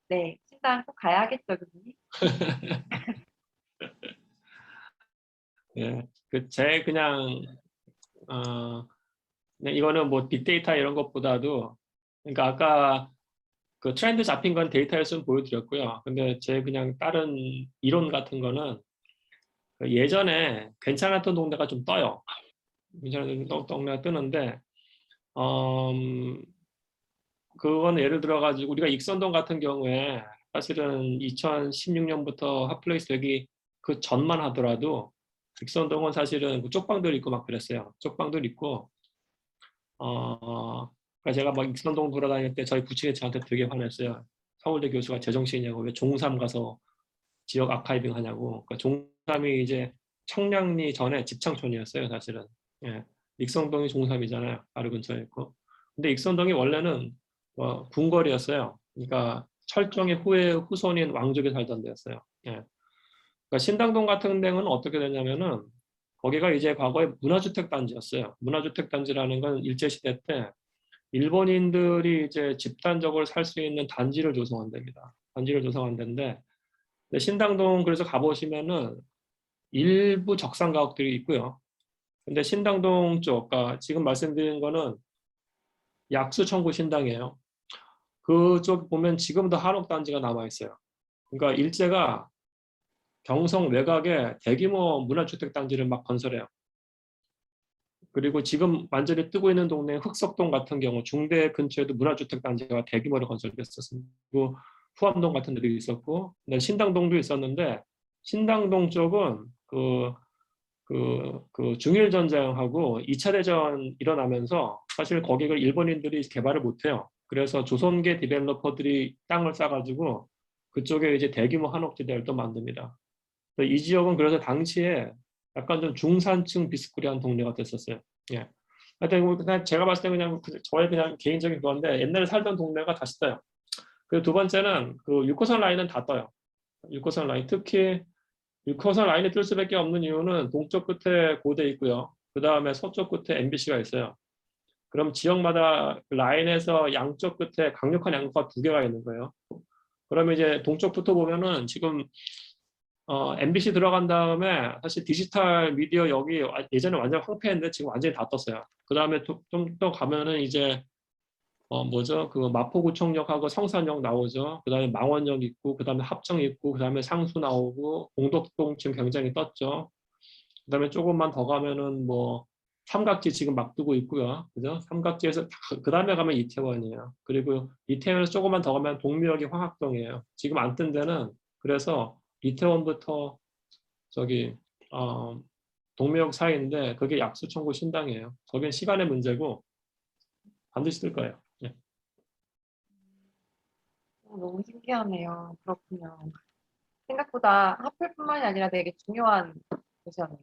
네, 신당 꼭 가야겠죠, 교수님? 예, 그냥 이거는 뭐 빅데이터 이런 것보다도 그러니까 아까 그 트렌드 잡힌 건 데이터에서 보여드렸고요. 근데 제 그냥 다른 이론 같은 거는 그 예전에 괜찮았던 동네가 좀 떠요. 괜찮았던 동네가 뜨는데 그건 예를 들어 가지고 우리가 익선동 같은 경우에 사실은 2016년부터 핫플레이스 되기 그 전만 하더라도 익선동은 사실은 그 쪽방들 있고 막 그랬어요. 쪽방들 있고 그러니까 제가 막 익선동 돌아다닐 때 저희 부친이 저한테 되게 화냈어요. 서울대 교수가 제정신이냐고 왜 종삼 가서 지역 아카이빙 하냐고. 그러니까 종삼이 이제 청량리 전에 집창촌이었어요, 사실은. 예. 익선동이 종삼이잖아요. 바로 근처에 있고. 근데 익선동이 원래는 궁궐이었어요. 그러니까 철종의 후손인 왕족이 살던 데였어요. 예. 그러니까 신당동 같은 데는 어떻게 되냐면은 거기가 이제 과거에 문화주택 단지였어요. 문화주택 단지라는 건 일제시대 때 일본인들이 이제 집단적으로 살 수 있는 단지를 조성한 데입니다. 단지를 조성한 데인데 신당동 그래서 가보시면은 일부 적상 가옥들이 있고요. 근데 신당동 쪽, 그러니까 지금 말씀드린 거는 약수청구 신당이에요. 그쪽 보면 지금도 한옥 단지가 남아 있어요. 그러니까 일제가 경성 외곽에 대규모 문화주택 단지를 막 건설해요. 그리고 지금 완전히 뜨고 있는 동네 흑석동 같은 경우 중대 근처에도 문화주택 단지가 대규모로 건설됐었습니다. 그리고 후암동 같은 데도 있었고, 신당동도 있었는데 신당동 쪽은 그 중일전쟁하고 2차 대전 일어나면서 사실 거기를 일본인들이 개발을 못해요. 그래서 조선계 디벨로퍼들이 땅을 싸가지고 그쪽에 이제 대규모 한옥지대를 또 만듭니다. 이 지역은 그래서 당시에 약간 좀 중산층 비스쿠리한 동네가 됐었어요. 예. 하여튼 그냥 제가 봤을 때 그냥 저의 그냥 개인적인 건데 옛날에 살던 동네가 다시 떠요. 그리고 두 번째는 그 6호선 라인은 다 떠요. 6호선 라인 특히 6호선 라인이 뜰 수밖에 없는 이유는 동쪽 끝에 고대 있고요. 그 다음에 서쪽 끝에 MBC가 있어요. 그럼 지역마다 라인에서 양쪽 끝에 강력한 양극화 두 개가 있는 거예요. 그러면 이제 동쪽부터 보면은 지금 MBC 들어간 다음에 사실 디지털 미디어 여기 예전에 완전 황폐했는데 지금 완전히 다 떴어요. 그 다음에 좀 더 가면은 이제 뭐죠? 그 마포구청역하고 성산역 나오죠. 그 다음에 망원역 있고, 그 다음에 합정 있고, 그 다음에 상수 나오고, 공덕동 지금 굉장히 떴죠. 그 다음에 조금만 더 가면은 뭐 삼각지 지금 막 뜨고 있고요. 그죠? 삼각지에서 그 다음에 가면 이태원이에요. 그리고 이태원에서 조금만 더 가면 동묘역이 황학동이에요. 지금 안 뜬 데는 그래서 이태원부터 저기 동묘역 사이인데 그게 약수청구 신당이에요. 거긴 시간의 문제고 반드시 뜰 거예요. 예. 너무 신기하네요. 그렇군요. 생각보다 하플뿐만이 아니라 되게 중요한 곳이었네요.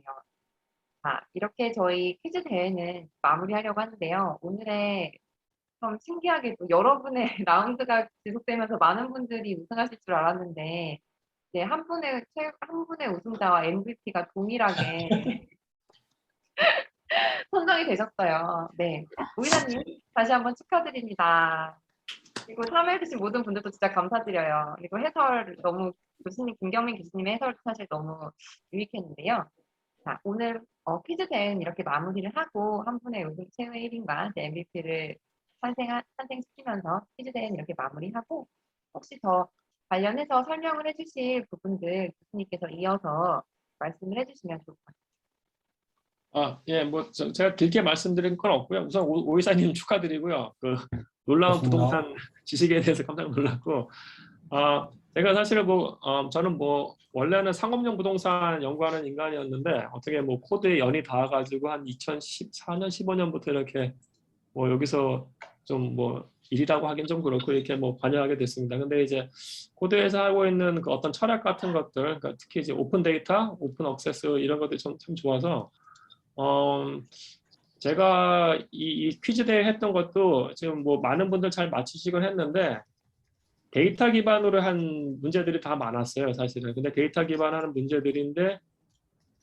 자, 이렇게 저희 퀴즈 대회는 마무리하려고 하는데요. 오늘의 좀 신기하게도 여러분의 라운드가 지속되면서 많은 분들이 우승하실 줄 알았는데, 네, 한 분의 우승자와 MVP가 동일하게 선정이 되셨어요. 네. 오이사님, 다시 한번 축하드립니다. 그리고 참여해주신 모든 분들도 진짜 감사드려요. 그리고 해설 너무 김경민 교수님의 해설 사실 너무 유익했는데요. 자, 오늘 퀴즈 대회는 이렇게 마무리를 하고 한 분의 우승 최후의 1인과 MVP를 탄생시키면서 퀴즈 대회는 이렇게 마무리하고 혹시 더 관련해서 설명을 해주실 부분들 교수님께서 이어서 말씀을 해주시면 좋을 것 같아요. 예, 뭐 제가 길게 말씀드린 건 없고요. 우선 오 이사님 축하드리고요. 그 놀라운 고맙습니다. 부동산 지식에 대해서 깜짝 놀랐고, 제가 사실 저는 원래는 상업용 부동산 연구하는 인간이었는데 어떻게 코드에 연이 닿아가지고 한 2014년, 15년부터 이렇게 여기서 좀 일이라고 하긴 좀 그렇고 이렇게 관여하게 됐습니다. 근데 이제 코드에서 하고 있는 그 어떤 철학 같은 것들, 그러니까 특히 이제 오픈 데이터, 오픈 액세스 이런 것들이 참 좋아서 제가 이 퀴즈 대회 했던 것도 지금 많은 분들 잘 맞추시곤 했는데 데이터 기반으로 한 문제들이 다 많았어요, 사실은. 근데 데이터 기반하는 문제들인데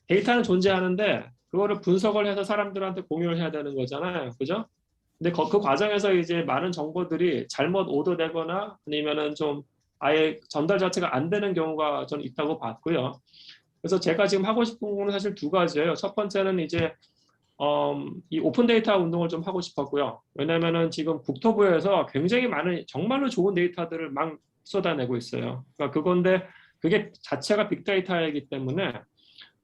데이터는 존재하는데 그거를 분석을 해서 사람들한테 공유를 해야 되는 거잖아요, 그죠? 근데 그 과정에서 이제 많은 정보들이 잘못 오더되거나 아니면은 좀 아예 전달 자체가 안 되는 경우가 좀 있다고 봤고요. 그래서 제가 지금 하고 싶은 거는 사실 두 가지예요. 첫 번째는 이제 이 오픈 데이터 운동을 좀 하고 싶었고요. 왜냐면은 지금 국토부에서 굉장히 많은 정말로 좋은 데이터들을 막 쏟아내고 있어요. 그러니까 그건데 그게 자체가 빅데이터이기 때문에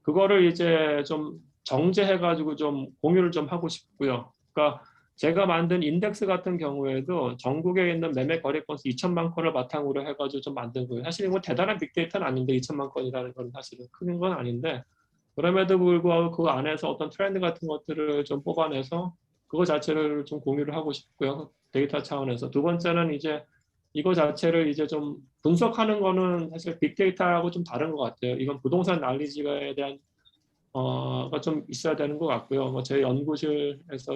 그거를 이제 좀 정제해가지고 좀 공유를 좀 하고 싶고요. 그러니까 제가 만든 인덱스 같은 경우에도 전국에 있는 매매 거래 건수 2천만 건을 바탕으로 해가지고 좀 만든 거예요. 사실 이거 대단한 빅데이터는 아닌데 2천만 건이라는 건 사실은 큰 건 아닌데 그럼에도 불구하고 그 안에서 어떤 트렌드 같은 것들을 좀 뽑아내서 그거 자체를 좀 공유를 하고 싶고요. 데이터 차원에서. 두 번째는 이제 이거 자체를 이제 좀 분석하는 거는 사실 빅데이터하고 좀 다른 것 같아요. 이건 부동산 난리지에 대한 가 좀 있어야 되는 것 같고요. 제 연구실에서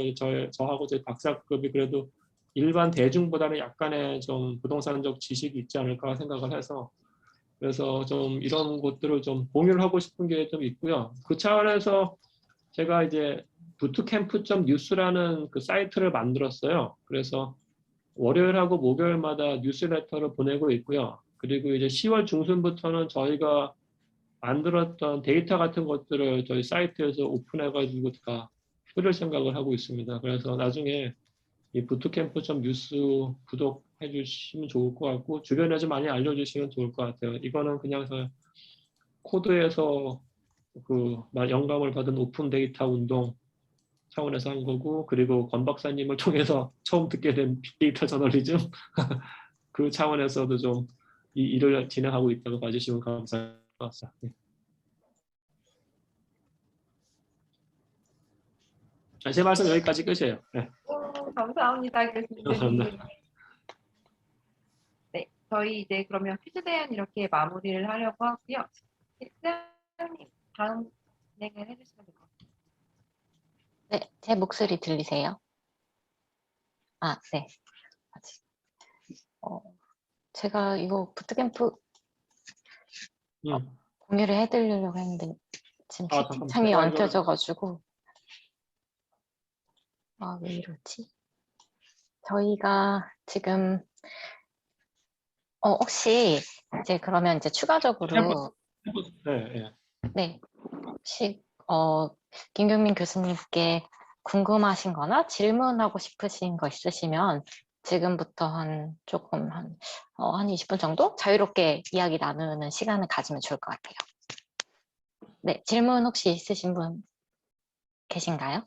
저하고 제 박사급이 그래도 일반 대중보다는 약간의 좀 부동산적 지식이 있지 않을까 생각을 해서 그래서 좀 이런 것들을 좀 공유를 하고 싶은 게 좀 있고요. 그 차원에서 제가 이제 부트캠프.뉴스라는 그 사이트를 만들었어요. 그래서 월요일하고 목요일마다 뉴스레터를 보내고 있고요. 그리고 이제 10월 중순부터는 저희가 만들었던 데이터 같은 것들을 저희 사이트에서 오픈해가지고 다 뿌릴 생각을 하고 있습니다. 그래서 나중에 이 부트캠프.뉴스 구독해 주시면 좋을 것 같고 주변에 좀 많이 알려주시면 좋을 것 같아요. 이거는 그냥 코드에서 그 영감을 받은 오픈 데이터 운동 차원에서 한 거고 그리고 권 박사님을 통해서 처음 듣게 된 빅데이터 저널리즘 그 차원에서도 좀 이 일을 진행하고 있다고 봐주시면 감사합니다. 제 말씀 여기까지 끝이에요. 네. 감사합니다, 교수님. 감사합니다. 네, 저희 이제 그러면 퀴즈 대회는 이렇게 마무리를 하려고 하고요. 실장님 다음 진행을 해주시면 될 것 같아요. 네, 제 목소리 들리세요? 아, 네. 제가 이거 부트캠프 공유를 해드리려고 했는데 지금 아, 잠깐만. 채팅창이 제가 안 이거를- 켜져가지고 아, 왜 이러지? 저희가 지금 혹시 이제 그러면 이제 추가적으로 네, 예. 네, 혹시 김경민 교수님께 궁금하신 거나 질문하고 싶으신 거 있으시면 지금부터 한 20분 정도 자유롭게 이야기 나누는 시간을 가지면 좋을 것 같아요. 네, 질문 혹시 있으신 분 계신가요?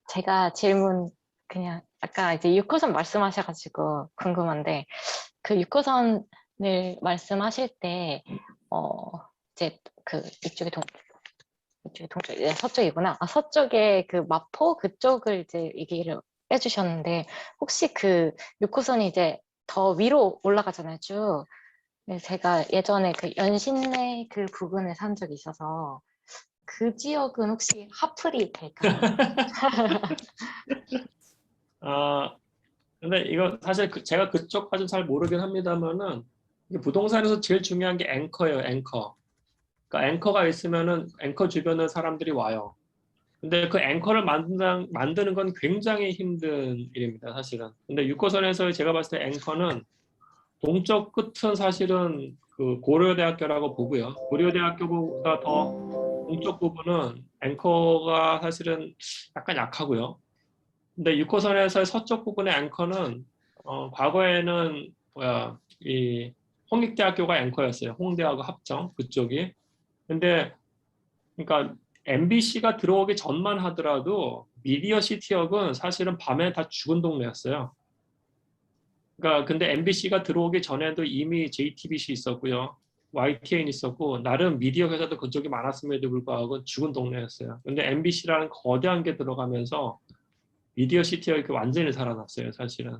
제가 질문 그냥 아까 이제 6호선 말씀하셔가지고 궁금한데 그 6호선을 말씀하실 때 이제 그 이쪽에 동쪽, 서쪽이구나. 아, 서쪽에 그 마포 그쪽을 이제 얘기를 해주셨는데 혹시 그 6호선이 이제 더 위로 올라가잖아요, 쭉. 네, 제가 예전에 그 연신내 그 부근에 산 적이 있어서 그 지역은 혹시 하플이 될까요? 아, 근데 이거 사실 제가 그쪽까지는 잘 모르긴 합니다만은 이게 부동산에서 제일 중요한 게 앵커예요, 앵커. 그러니까 앵커가 있으면은 앵커 주변에 사람들이 와요. 근데 그 앵커를 만드는 건 굉장히 힘든 일입니다, 사실은. 근데 6호선에서 제가 봤을 때 앵커는 동쪽 끝은 사실은 그 고려대학교라고 보고요. 고려대학교보다 더 동쪽 부분은 앵커가 사실은 약간 약하고요. 근데 6호선에서의 서쪽 부분의 앵커는 과거에는 이 홍익대학교가 앵커였어요. 홍대하고 합정 그쪽이. 근데 그러니까 MBC가 들어오기 전만 하더라도 미디어 시티역은 사실은 밤에 다 죽은 동네였어요. 그러니까 근데 MBC가 들어오기 전에도 이미 JTBC 있었고요. YTN 있었고 나름 미디어 회사도 그쪽이 많았음에도 불구하고 죽은 동네였어요. 근데 MBC라는 거대한 게 들어가면서 미디어 시티역이 완전히 살아났어요, 사실은.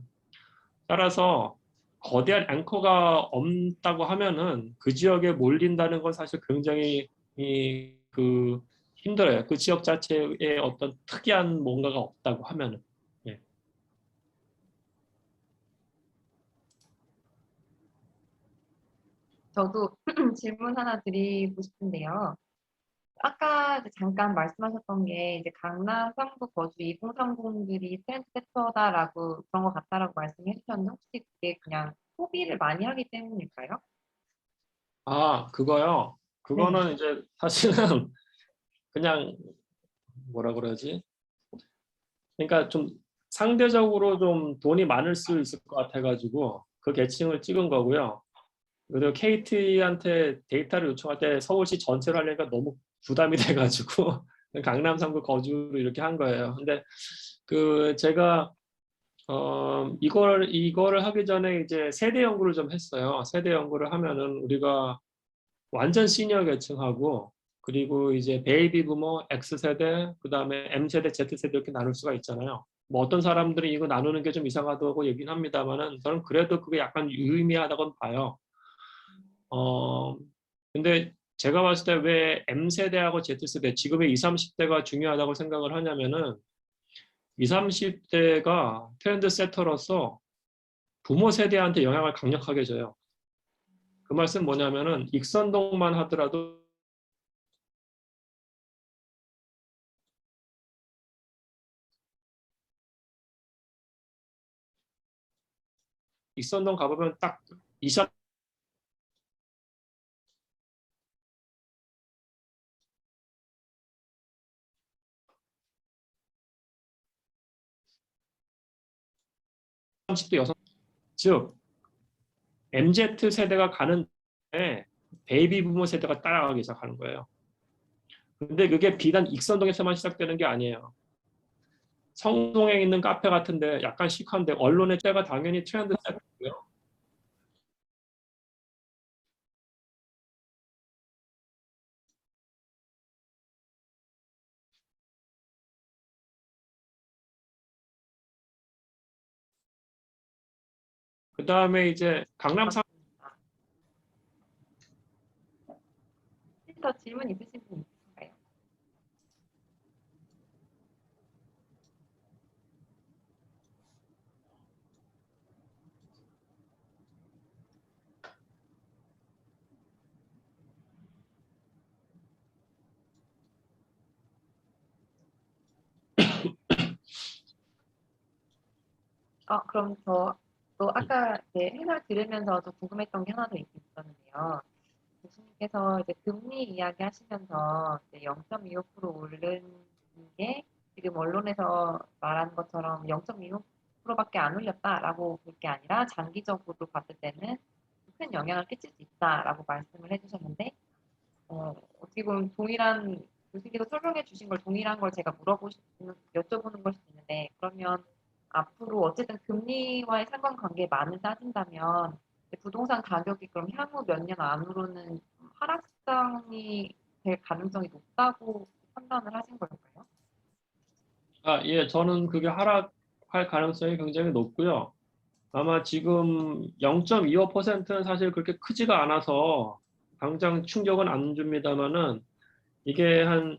따라서 거대한 앵커가 없다고 하면은 그 지역에 몰린다는 건 사실 굉장히 힘들어요. 그 지역 자체에 어떤 특이한 뭔가가 없다고 하면은. 예. 저도 질문 하나 드리고 싶은데요. 아까 이제 잠깐 말씀하셨던 게 이제 강남, 성북, 거주 2030들이 트렌드 섹터다라고 그런 것 같다라고 말씀해 주셨는데 혹시 그게 그냥 소비를 많이 하기 때문일까요? 아, 그거요. 네. 그거는 이제 사실은 그냥 뭐라 그러지? 그러니까 좀 상대적으로 좀 돈이 많을 수 있을 것 같아가지고 그 계층을 찍은 거고요. 그리고 KT한테 데이터를 요청할 때 서울시 전체로 하려니까 너무 부담이 돼가지고 강남 3구 거주로 이렇게 한 거예요. 근데 그 제가 이거를 하기 전에 이제 세대 연구를 좀 했어요. 세대 연구를 하면은 우리가 완전 시니어 계층하고 그리고 이제 베이비 부머 X세대, 그다음에 M세대, Z세대 이렇게 나눌 수가 있잖아요. 뭐 어떤 사람들이 이거 나누는 게 좀 이상하다고 얘기는 합니다만은 저는 그래도 그게 약간 유의미하다고 봐요. 어, 근데 제가 봤을 때 왜 M세대하고 Z세대, 지금의 20, 30대가 중요하다고 생각을 하냐면은 20, 30대가 트렌드 세터로서 부모 세대한테 영향을 강력하게 줘요. 그 말씀 뭐냐면은 익선동만 하더라도 익선동 가보면 딱 20, 30대 여성, 즉 MZ 세대가 가는 데 베이비 부모 세대가 따라가기 시작하는 거예요. 근데 그게 비단 익선동에서만 시작되는 게 아니에요. 성동에 있는 카페 같은데 약간 시크한데 언론의 때가 당연히 트렌드 세트고요. 그 다음에 이제 강남 더 질문 있으신 분 있으신가요? 그럼 또 아까 이제 해설 들으면서도 궁금했던 게 하나 더 있었는데요. 교수님께서 이제 금리 이야기 하시면서 이제 0.25% 오른 게 지금 언론에서 말하는 것처럼 0.25%밖에 안 올렸다라고 볼 게 아니라 장기적으로 봤을 때는 큰 영향을 끼칠 수 있다라고 말씀을 해주셨는데 어떻게 보면 동일한 교수님께서 설명해 주신 걸 동일한 걸 제가 여쭤보는 걸 수도 있는데 그러면 앞으로 어쨌든 금리와의 상관관계만을 따진다면 부동산 가격이 그럼 향후 몇 년 안으로는 하락장이 될 가능성이 높다고 판단을 하신 걸까요? 예, 저는 그게 하락할 가능성이 굉장히 높고요. 아마 지금 0.25%는 사실 그렇게 크지가 않아서 당장 충격은 안 줍니다만은 이게 한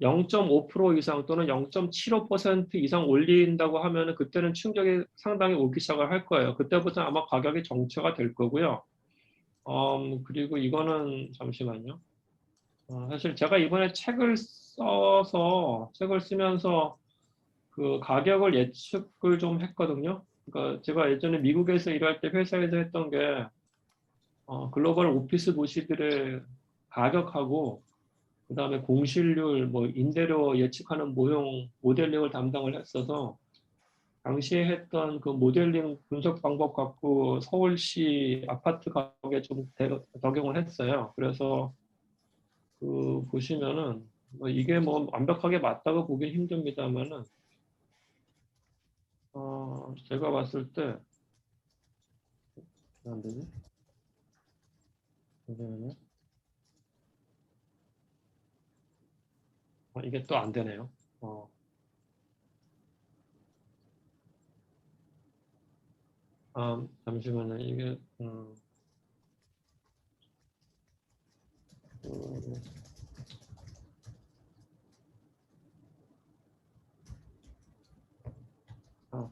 0.5% 이상 또는 0.75% 이상 올린다고 하면은 그때는 충격이 상당히 오기 시작을 할 거예요. 그때부터 아마 가격이 정체가 될 거고요. 그리고 이거는 잠시만요. 사실 제가 이번에 책을 쓰면서 그 가격을 예측을 좀 했거든요. 그러니까 제가 예전에 미국에서 일할 때 회사에서 했던 게 글로벌 오피스 도시들의 가격하고 그다음에 공실률, 뭐 임대료 예측하는 모델링을 담당을 했어서 당시에 했던 그 모델링 분석 방법 갖고 서울시 아파트 가격에 좀 적용을 했어요. 그래서 그 보시면은 뭐 이게 뭐 완벽하게 맞다고 보기 힘듭니다만은 제가 봤을 때 안 되지? 잠시만요. 이게 또 안 되네요. 잠시만요. 이게 그,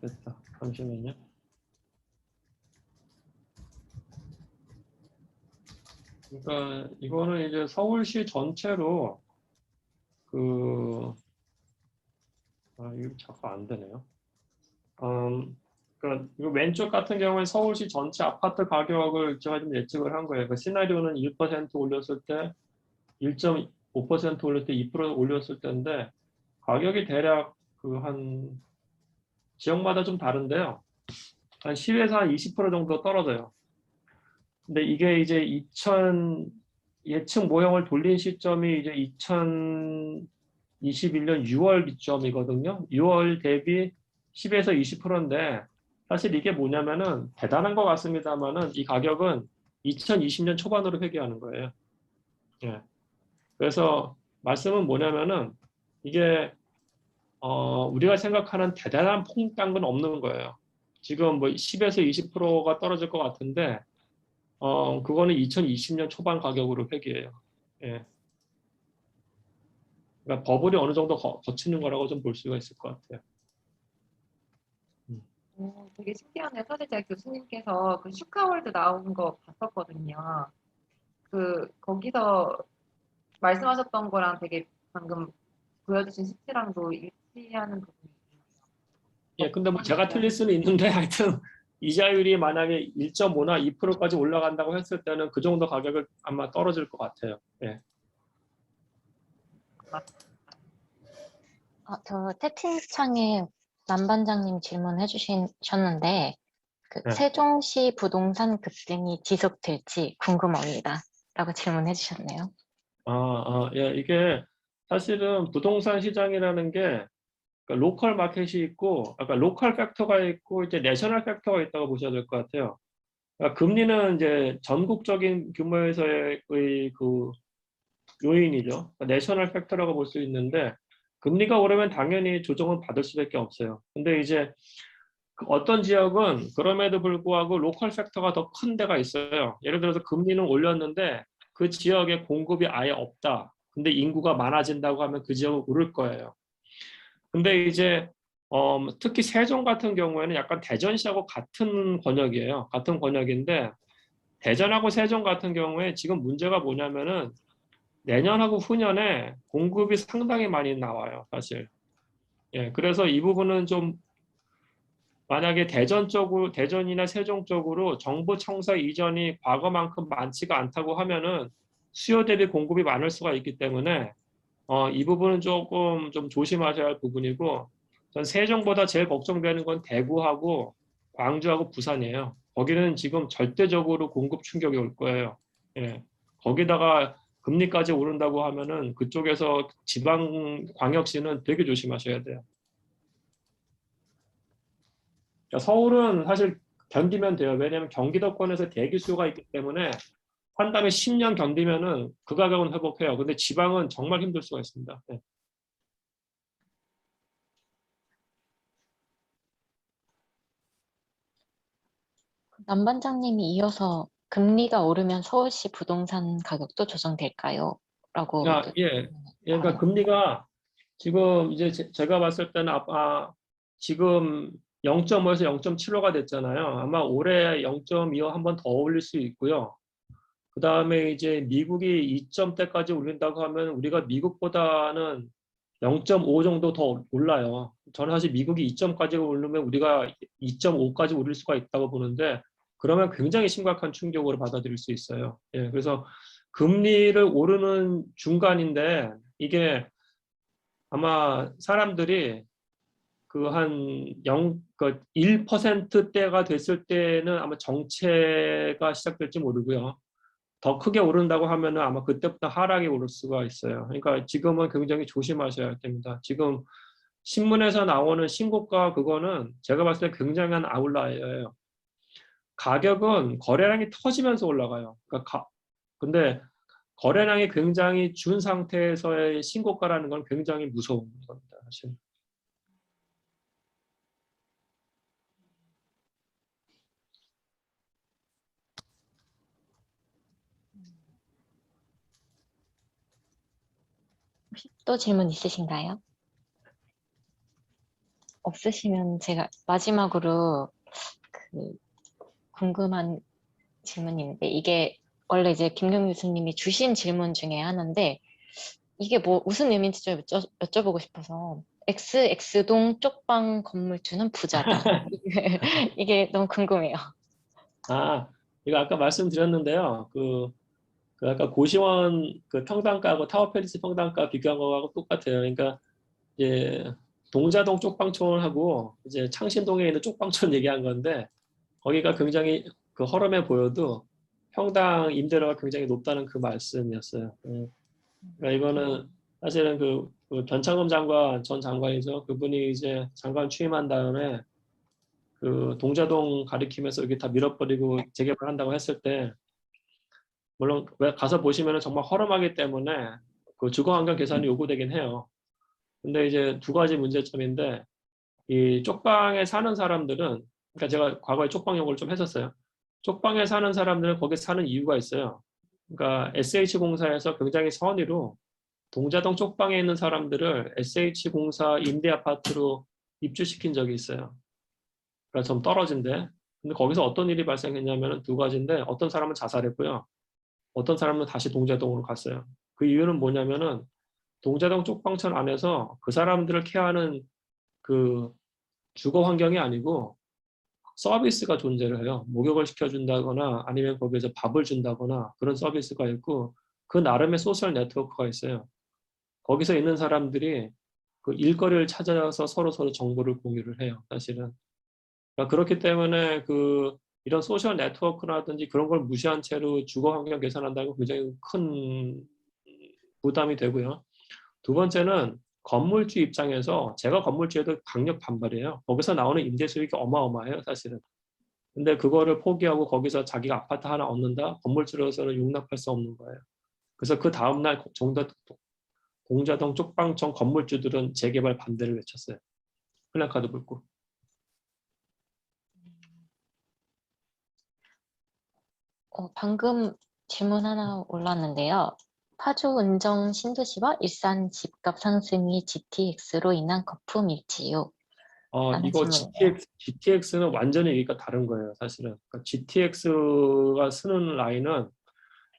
됐다. 잠시만요. 그러니까 이거는 이제 서울시 전체로 이거 자꾸 안 되네요. 그러니까 이거 왼쪽 같은 경우에 서울시 전체 아파트 가격을 제가 좀 예측을 한 거예요. 그 시나리오는 1% 올렸을 때, 1.5% 올렸을 때, 2% 올렸을 때인데 가격이 대략 한 지역마다 좀 다른데요. 한 10에서 한 20% 정도 떨어져요. 근데 이게 이제 예측 모형을 돌린 시점이 이제 2021년 6월 기점이거든요. 6월 대비 10에서 20%인데 사실 이게 뭐냐면은 대단한 것 같습니다만은 이 가격은 2020년 초반으로 회귀하는 거예요. 예. 그래서 말씀은 뭐냐면은 이게 우리가 생각하는 대단한 폭락은 없는 거예요. 지금 뭐 10에서 20%가 떨어질 것 같은데 그거는 2020년 초반 가격으로 회귀해요. 예. 그러니까 버블이 어느 정도 거치는 거라고 좀 볼 수가 있을 것 같아요. 되게 신기하네요. 사실 제가 교수님께서 그 슈카월드 나온 거 봤었거든요. 거기서 말씀하셨던 거랑 되게 방금 보여주신 수치랑도 일치하는 부분이 예, 근데 뭐 제가 틀릴 수는 있는데 하여튼 이자율이 만약에 1.5나 2%까지 올라간다고 했을 때는 그 정도 가격을 아마 떨어질 것 같아요. 예. 저 채팅창에 남반장님 질문해 주셨는데 네. 세종시 부동산 급등이 지속될지 궁금합니다. 라고 질문해 주셨네요. 예, 이게 사실은 부동산 시장이라는 게 그러니까 로컬 마켓이 있고, 그러니까 로컬 팩터가 있고 이제 내셔널 팩터가 있다고 보셔야 될 것 같아요. 그러니까 금리는 이제 전국적인 규모에서의 그 요인이죠. 그러니까 내셔널 팩터라고 볼 수 있는데 금리가 오르면 당연히 조정을 받을 수밖에 없어요. 근데 이제 어떤 지역은 그럼에도 불구하고 로컬 팩터가 더 큰 데가 있어요. 예를 들어서 금리는 올렸는데 그 지역에 공급이 아예 없다. 근데 인구가 많아진다고 하면 그 지역은 오를 거예요. 근데 이제 특히 세종 같은 경우에는 약간 대전시하고 같은 권역이에요. 같은 권역인데 대전하고 세종 같은 경우에 지금 문제가 뭐냐면은 내년하고 후년에 공급이 상당히 많이 나와요, 사실. 예, 그래서 이 부분은 좀 만약에 대전 쪽으로 대전이나 세종 쪽으로 정부 청사 이전이 과거만큼 많지가 않다고 하면은 수요 대비 공급이 많을 수가 있기 때문에 이 부분은 조금 좀 조심하셔야 할 부분이고 전 세종보다 제일 걱정되는 건 대구하고 광주하고 부산이에요. 거기는 지금 절대적으로 공급 충격이 올 거예요. 예. 거기다가 금리까지 오른다고 하면은 그쪽에서 지방 광역시는 되게 조심하셔야 돼요. 그러니까 서울은 사실 견디면 돼요. 왜냐하면 경기도권에서 대기 수요가 있기 때문에 한 다음에 10년 견디면은 그 가격은 회복해요. 근데 지방은 정말 힘들 수가 있습니다. 네. 남반장님이 이어서 금리가 오르면 서울시 부동산 가격도 조정될까요? 라고 예. 그러니까 금리가 지금 이제 제가 봤을 때는 지금 0.5에서 0.75가 됐잖아요. 아마 올해 0.25 한 번 더 올릴 수 있고요. 그 다음에 이제 미국이 2점대까지 올린다고 하면 우리가 미국보다는 0.5 정도 더 올라요. 저는 사실 미국이 2점까지 오르면 우리가 2.5까지 오를 수가 있다고 보는데 그러면 굉장히 심각한 충격으로 받아들일 수 있어요. 예, 그래서 금리를 오르는 중간인데 이게 아마 사람들이 그 한 1%대가 됐을 때는 아마 정체가 시작될지 모르고요. 더 크게 오른다고 하면은 아마 그때부터 하락이 오를 수가 있어요. 그러니까 지금은 굉장히 조심하셔야 됩니다. 지금 신문에서 나오는 신고가 그거는 제가 봤을 때 굉장한 아웃라이어예요. 가격은 거래량이 터지면서 올라가요. 근데 거래량이 굉장히 준 상태에서의 신고가라는 건 굉장히 무서운 겁니다. 사실. 혹시 또 질문 있으신가요? 없으시면 제가 마지막으로 그 궁금한 질문이 있는데 이게 원래 이제 김경 교수님이 주신 질문 중에 하나인데 이게 뭐 무슨 의미인지 좀 여쭤보고 싶어서 XX동 쪽방 건물주는 부자다. 이게 너무 궁금해요. 이거 아까 말씀드렸는데요. 그 아까 고시원 그 평당가하고 타워팰리스 평당가 비교한 거하고 똑같아요. 그러니까 이제 동자동 쪽방촌하고 이제 창신동에 있는 쪽방촌 얘기한 건데 거기가 굉장히 그 허름해 보여도 평당 임대료가 굉장히 높다는 그 말씀이었어요. 그러니까 이거는 사실은 그 변창흠 장관 전 장관이죠. 그분이 이제 장관 취임한 다음에 그 동자동 가리키면서 여기 다 밀어버리고 재개발한다고 했을 때 물론 가서 보시면은 정말 허름하기 때문에 그 주거환경 개선이 요구되긴 해요. 근데 이제 두 가지 문제점인데 이 쪽방에 사는 사람들은 그러니까 제가 과거에 쪽방 연구를 좀 했었어요. 쪽방에 사는 사람들은 거기 사는 이유가 있어요. 그러니까 SH공사에서 굉장히 선의로 동자동 쪽방에 있는 사람들을 SH공사 임대 아파트로 입주시킨 적이 있어요. 그러니까 좀 떨어진데. 근데 거기서 어떤 일이 발생했냐면 두 가지인데 어떤 사람은 자살했고요. 어떤 사람은 다시 동자동으로 갔어요. 그 이유는 뭐냐면은 동자동 쪽방촌 안에서 그 사람들을 케어하는 그 주거 환경이 아니고 서비스가 존재를 해요. 목욕을 시켜준다거나 아니면 거기에서 밥을 준다거나 그런 서비스가 있고 그 나름의 소셜 네트워크가 있어요. 거기서 있는 사람들이 그 일거리를 찾아서 서로 정보를 공유를 해요. 사실은. 그러니까 그렇기 때문에 이런 소셜 네트워크라든지 그런 걸 무시한 채로 주거 환경 개선한다는 건 굉장히 큰 부담이 되고요. 두 번째는 건물주 입장에서 제가 건물주에도 강력 반발이에요. 거기서 나오는 임대 수익이 어마어마해요, 사실은. 근데 그거를 포기하고 거기서 자기가 아파트 하나 얻는다? 건물주로서는 용납할 수 없는 거예요. 그래서 그 다음날 동자동 쪽방촌 건물주들은 재개발 반대를 외쳤어요. 플래카드 불고. 방금 질문 하나 올랐는데요. 파주 은정 신도시와 일산 집값 상승이 GTX로 인한 거품일지요? 라는 이거 질문이에요. GTX는 완전히 얘기가 다른 거예요, 사실은. 그러니까 GTX가 쓰는 라인은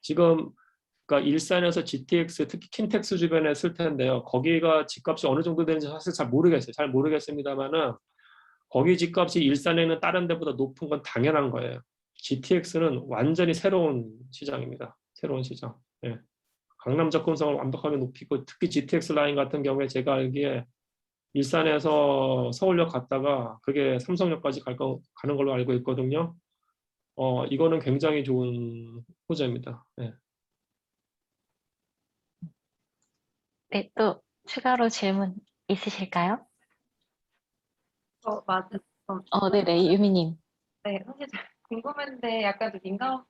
지금 그러니까 일산에서 GTX 특히 킨텍스 주변에 쓸 텐데요. 거기가 집값이 어느 정도 되는지 사실 잘 모르겠어요. 잘 모르겠습니다만은 거기 집값이 일산에 있는 다른 데보다 높은 건 당연한 거예요. GTX는 완전히 새로운 시장입니다. 새로운 시장. 예. 강남 접근성을 완벽하게 높이고 특히 GTX 라인 같은 경우에 제가 알기에 일산에서 서울역 갔다가 그게 삼성역까지 가는 걸로 알고 있거든요. 이거는 굉장히 좋은 호재입니다. 예. 네, 또 추가로 질문 있으실까요? 맞아. 네네, 유미님. 네, 사실 잘 궁금한데 약간 좀 민감,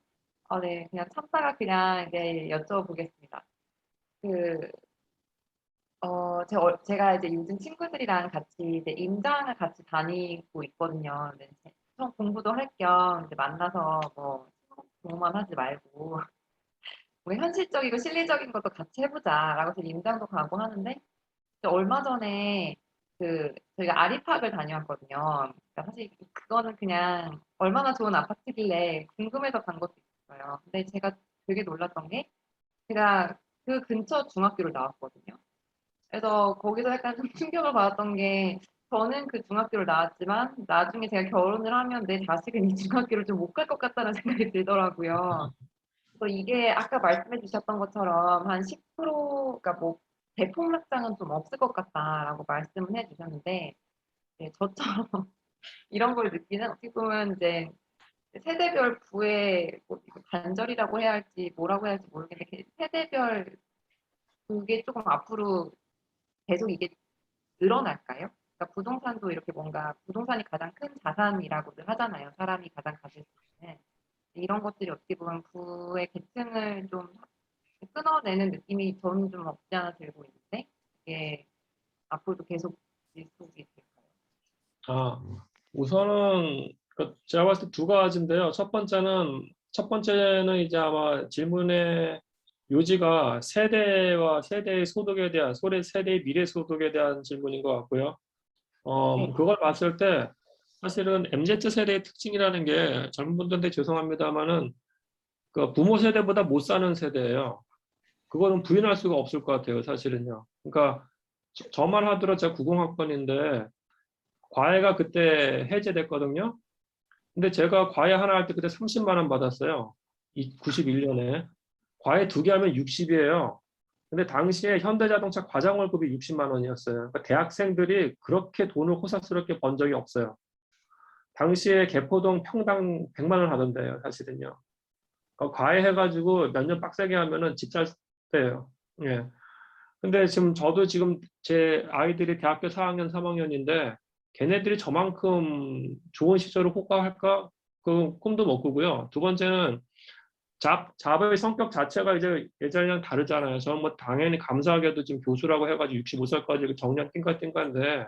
네, 그냥 참다가 그냥 이제 여쭤보겠습니다. 그, 제가 이제 요즘 친구들이랑 같이 이제 임장을 같이 다니고 있거든요. 근데 이제 좀 공부도 할 겸 이제 만나서 뭐 공부만 하지 말고 뭐 현실적이고 실리적인 것도 같이 해보자라고 해서 임장도 가고 하는데 이제 얼마 전에 저희가 아리팍을 다녀왔거든요. 그러니까 사실 그거는 그냥 얼마나 좋은 아파트길래 궁금해서 간 것도 있어요. 근데 제가 되게 놀랐던 게 제가 그 근처 중학교를 나왔거든요. 그래서 거기서 약간 좀 충격을 받았던 게 저는 그 중학교를 나왔지만 나중에 제가 결혼을 하면 내 자식은 이 중학교를 좀 못 갈 것 같다는 생각이 들더라고요. 그래서 이게 아까 말씀해 주셨던 것처럼 한 10%, 그러니까 뭐 대폭락장은 좀 없을 것 같다라고 말씀을 해 주셨는데 네, 저처럼 이런 걸 느끼는 어떻게 보면 이제 세대별 부의 뭐 반절이라고 해야 할지 뭐라고 해야 할지 모르겠는데 세대별 그게 조금 앞으로 계속 이게 늘어날까요? 그러니까 부동산도 이렇게 뭔가 부동산이 가장 큰 자산이라고들 하잖아요. 사람이 가장 가질 수 있는 이런 것들이 어떻게 보면 부의 계층을 좀 끊어내는 느낌이 저는 좀 없지 않아 들고 있는데 이게 앞으로도 계속 지속이 될까요? 우선은 제가 봤을 때 두 가지인데요. 첫 번째는 이제 아마 질문의 요지가 세대와 세대의 소득에 대한 세대의 미래 소득에 대한 질문인 것 같고요. 네. 그걸 봤을 때 사실은 MZ 세대의 특징이라는 게 젊은 분들한테 죄송합니다만은 그 부모 세대보다 못 사는 세대예요. 그거는 부인할 수가 없을 것 같아요, 사실은요. 그러니까 저만 하더라도 제가 90학번인데 과외가 그때 해제됐거든요. 근데 제가 과외 하나 할 때 그때 30만 원 받았어요. 91년에. 과외 두 개 하면 60이에요. 근데 당시에 현대자동차 과장 월급이 60만 원이었어요. 그러니까 대학생들이 그렇게 돈을 호사스럽게 번 적이 없어요. 당시에 개포동 평당 100만 원 하던데요, 사실은요. 과외해가지고 몇 년 빡세게 하면은 집 살 때예요. 예. 근데 저도 지금 제 아이들이 대학교 4학년, 3학년인데 걔네들이 저만큼 좋은 시절을 호가할까? 그 꿈도 못 꾸고요. 두 번째는 잡의 성격 자체가 이제 예전이랑 다르잖아요. 저는 뭐 당연히 감사하게도 지금 교수라고 해가지고 65살까지 정년 띵까띵까인데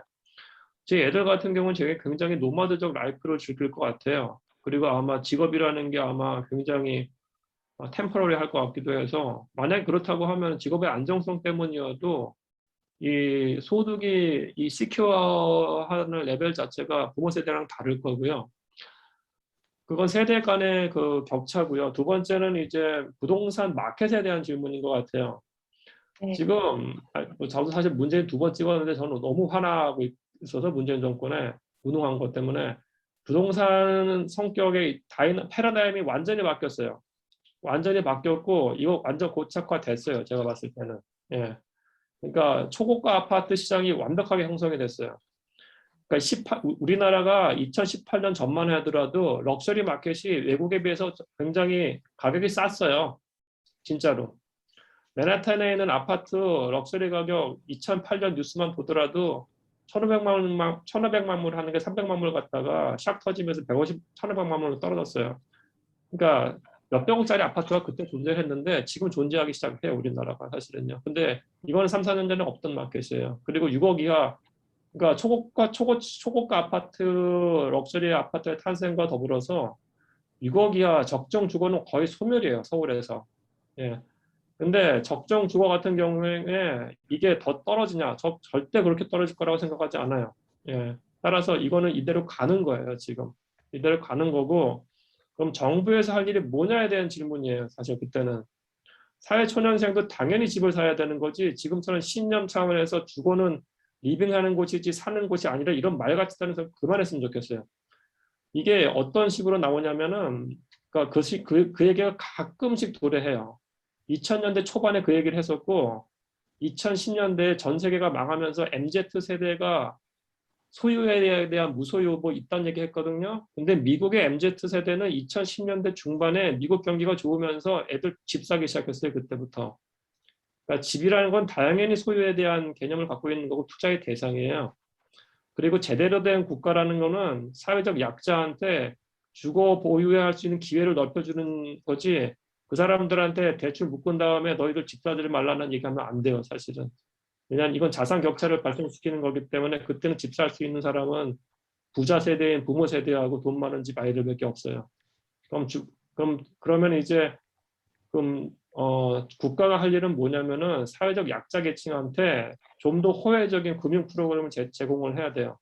제 애들 같은 경우는 되게 굉장히 노마드적 라이프를 즐길 것 같아요. 그리고 아마 직업이라는 게 아마 굉장히 템퍼러리 할 것 같기도 해서 만약에 그렇다고 하면 직업의 안정성 때문이어도 이 소득이 이 시큐어하는 레벨 자체가 부모 세대랑 다를 거고요. 그건 세대 간의 그 격차고요. 두 번째는 이제 부동산 마켓에 대한 질문인 것 같아요. 네. 지금 저도 사실 문재인 두 번 찍었는데 저는 너무 화나고 있어서 문재인 정권에 무능한 것 때문에 부동산 성격의 패러다임이 완전히 바뀌었어요. 완전히 바뀌었고 이거 완전 고착화됐어요. 제가 봤을 때는. 예. 그러니까 초고가 아파트 시장이 완벽하게 형성이 됐어요. 그러니까 우리나라가 2018년 전만 하더라도 럭셔리 마켓이 외국에 비해서 굉장히 가격이 쌌어요. 진짜로. 맨하탄에 있는 아파트 럭셔리 가격 2008년 뉴스만 보더라도 1,500만 불 하는 게 300만 불 갔다가 샥 터지면서 1,500만 불로 떨어졌어요. 그러니까 몇백억짜리 아파트가 그때 존재했는데 지금 존재하기 시작해요, 우리나라가 사실은요. 근데 이거는 3, 4년 전에 없던 마켓이에요. 그리고 6억 이하, 그러니까 초고가 아파트, 럭셔리 아파트의 탄생과 더불어서 6억 이하 적정 주거는 거의 소멸이에요, 서울에서. 예. 근데 적정 주거 같은 경우에 이게 더 떨어지냐? 절대 그렇게 떨어질 거라고 생각하지 않아요. 예. 따라서 이거는 이대로 가는 거예요, 지금. 이대로 가는 거고, 그럼 정부에서 할 일이 뭐냐에 대한 질문이에요. 사실 그때는 사회초년생도 당연히 집을 사야 되는 거지 지금처럼 신념 차원에서 주거는 리빙하는 곳이지 사는 곳이 아니라 이런 말 같지도 않은 그만했으면 좋겠어요. 이게 어떤 식으로 나오냐면은 그러니까 그 얘기가 가끔씩 도래해요. 2000년대 초반에 그 얘기를 했었고 2010년대에 전 세계가 망하면서 MZ 세대가 소유에 대한 무소유 뭐 있다는 얘기 했거든요. 근데 미국의 MZ 세대는 2010년대 중반에 미국 경기가 좋으면서 애들 집 사기 시작했어요. 그때부터. 그러니까 집이라는 건 당연히 소유에 대한 개념을 갖고 있는 거고 투자의 대상이에요. 그리고 제대로 된 국가라는 거는 사회적 약자한테 주거 보유할 수 있는 기회를 넓혀주는 거지 그 사람들한테 대출 묶은 다음에 너희들 집 사지 말라는 얘기하면 안 돼요. 사실은. 왜냐하면 이건 자산 격차를 발생시키는 거기 때문에 그때는 집 살 수 있는 사람은 부자 세대인 부모 세대하고 돈 많은 집 아이들밖에 없어요. 그러면 이제 국가가 할 일은 뭐냐면은 사회적 약자 계층한테 좀 더 호혜적인 금융 프로그램을 제공을 해야 돼요.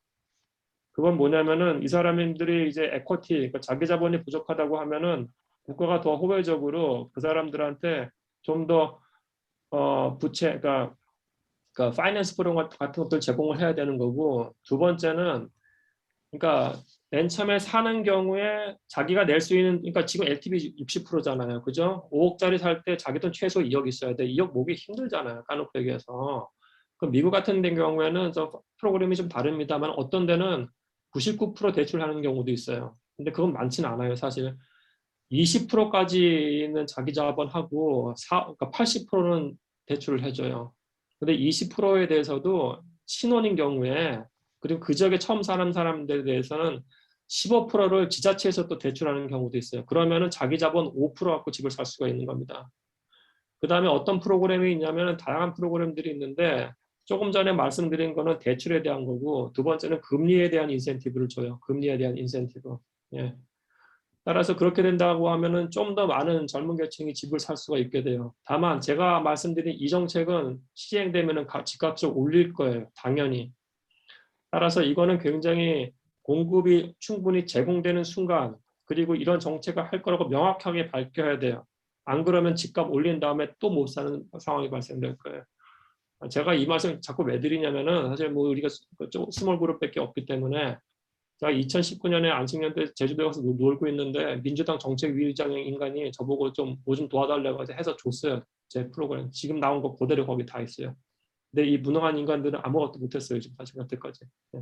그건 뭐냐면은 이 사람들이 이제 에쿼티, 그러니까 자기 자본이 부족하다고 하면은 국가가 더 호혜적으로 그 사람들한테 좀 더 부채, 그러니까 파이낸스 프로그램 같은 것들 제공을 해야 되는 거고 두 번째는 그러니까 맨 처음에 사는 경우에 자기가 낼 수 있는 그러니까 지금 LTV 60%잖아요. 그죠? 5억짜리 살 때 자기 돈 최소 2억 있어야 돼. 2억 모으기 힘들잖아요. 까놓고 얘기해서. 그 미국 같은 데 경우에는 저 프로그램이 좀 다릅니다만 어떤 데는 99% 대출하는 경우도 있어요. 근데 그건 많지는 않아요. 사실 20%까지는 자기 자본하고 그러니까 80%는 대출을 해줘요. 근데 20%에 대해서도 신혼인 경우에 그리고 그 지역에 처음 사는 사람들에 대해서는 15%를 지자체에서 또 대출하는 경우도 있어요. 그러면은 자기 자본 5% 갖고 집을 살 수가 있는 겁니다. 그 다음에 어떤 프로그램이 있냐면 다양한 프로그램들이 있는데 조금 전에 말씀드린 거는 대출에 대한 거고 두 번째는 금리에 대한 인센티브를 줘요. 금리에 대한 인센티브. 예. 따라서 그렇게 된다고 하면은 좀 더 많은 젊은 계층이 집을 살 수가 있게 돼요. 다만 제가 말씀드린 이 정책은 시행되면은 집값을 올릴 거예요. 당연히. 따라서 이거는 굉장히 공급이 충분히 제공되는 순간 그리고 이런 정책을 할 거라고 명확하게 밝혀야 돼요. 안 그러면 집값 올린 다음에 또 못 사는 상황이 발생될 거예요. 제가 이 말씀 자꾸 왜 드리냐면은 사실 뭐 우리가 스몰 그룹밖에 없기 때문에 제가 2019년에 안식년 때 제주도에 가서 놀고 있는데 민주당 정책위의장 인간이 저보고 좀 뭐 좀 도와달라고 해서 줬어요. 제 프로그램. 지금 나온 거 그대로 거기 다 있어요. 근데 이 무능한 인간들은 아무것도 못했어요. 지금 사실 여태까지. 네.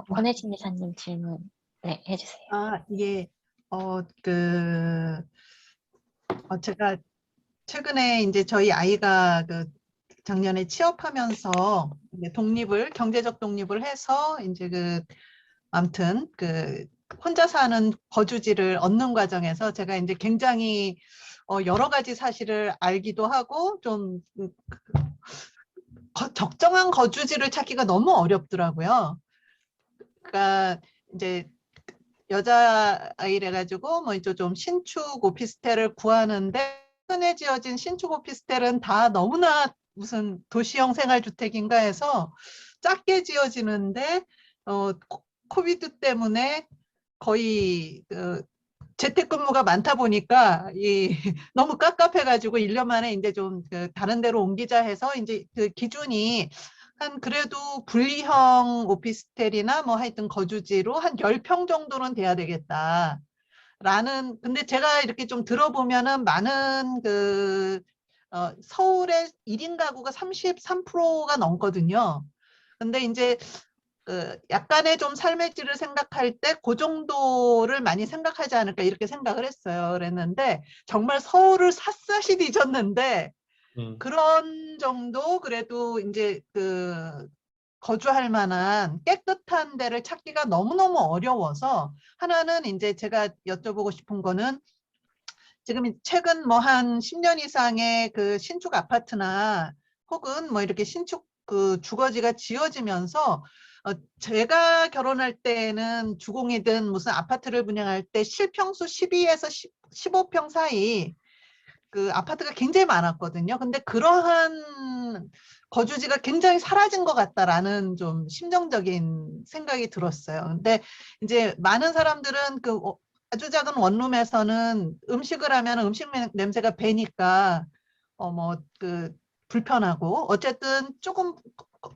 권혜진 이사님 질문 네, 해주세요. 이게 제가 최근에 이제 저희 아이가 작년에 취업하면서 이제 경제적 독립을 해서 이제 아무튼 혼자 사는 거주지를 얻는 과정에서 제가 이제 굉장히 여러 가지 사실을 알기도 하고 좀 적정한 거주지를 찾기가 너무 어렵더라고요. 그러니까 이제 여자아이래 가지고 뭐 이제 좀 신축 오피스텔을 구하는데 최근에 지어진 신축 오피스텔은 다 너무나 무슨 도시형 생활주택인가 해서 작게 지어지는데 코비드 때문에 거의 재택근무가 많다 보니까 너무 깝깝해가지고 1년 만에 이제 좀 다른 데로 옮기자 해서 이제 그 기준이 한 그래도 분리형 오피스텔이나 뭐 하여튼 거주지로 한 10평 정도는 돼야 되겠다. 근데 제가 이렇게 좀 들어보면은 많은 서울의 1인 가구가 33%가 넘거든요. 근데 이제 약간의 좀 삶의 질을 생각할 때 그 정도를 많이 생각하지 않을까 이렇게 생각을 했어요. 그랬는데 정말 서울을 샅샅이 뒤졌는데 그런 정도 그래도 이제 거주할 만한 깨끗한 데를 찾기가 너무너무 어려워서 하나는 이제 제가 여쭤보고 싶은 거는 지금 최근 뭐 한 10년 이상의 신축 아파트나 혹은 뭐 이렇게 신축 주거지가 지어지면서 제가 결혼할 때는 주공이든 무슨 아파트를 분양할 때 실평수 12에서 15평 사이 아파트가 굉장히 많았거든요. 근데 그러한 거주지가 굉장히 사라진 것 같다라는 좀 심정적인 생각이 들었어요. 근데 이제 많은 사람들은 아주 작은 원룸에서는 음식을 하면 음식 냄새가 배니까 뭐 그 불편하고 어쨌든 조금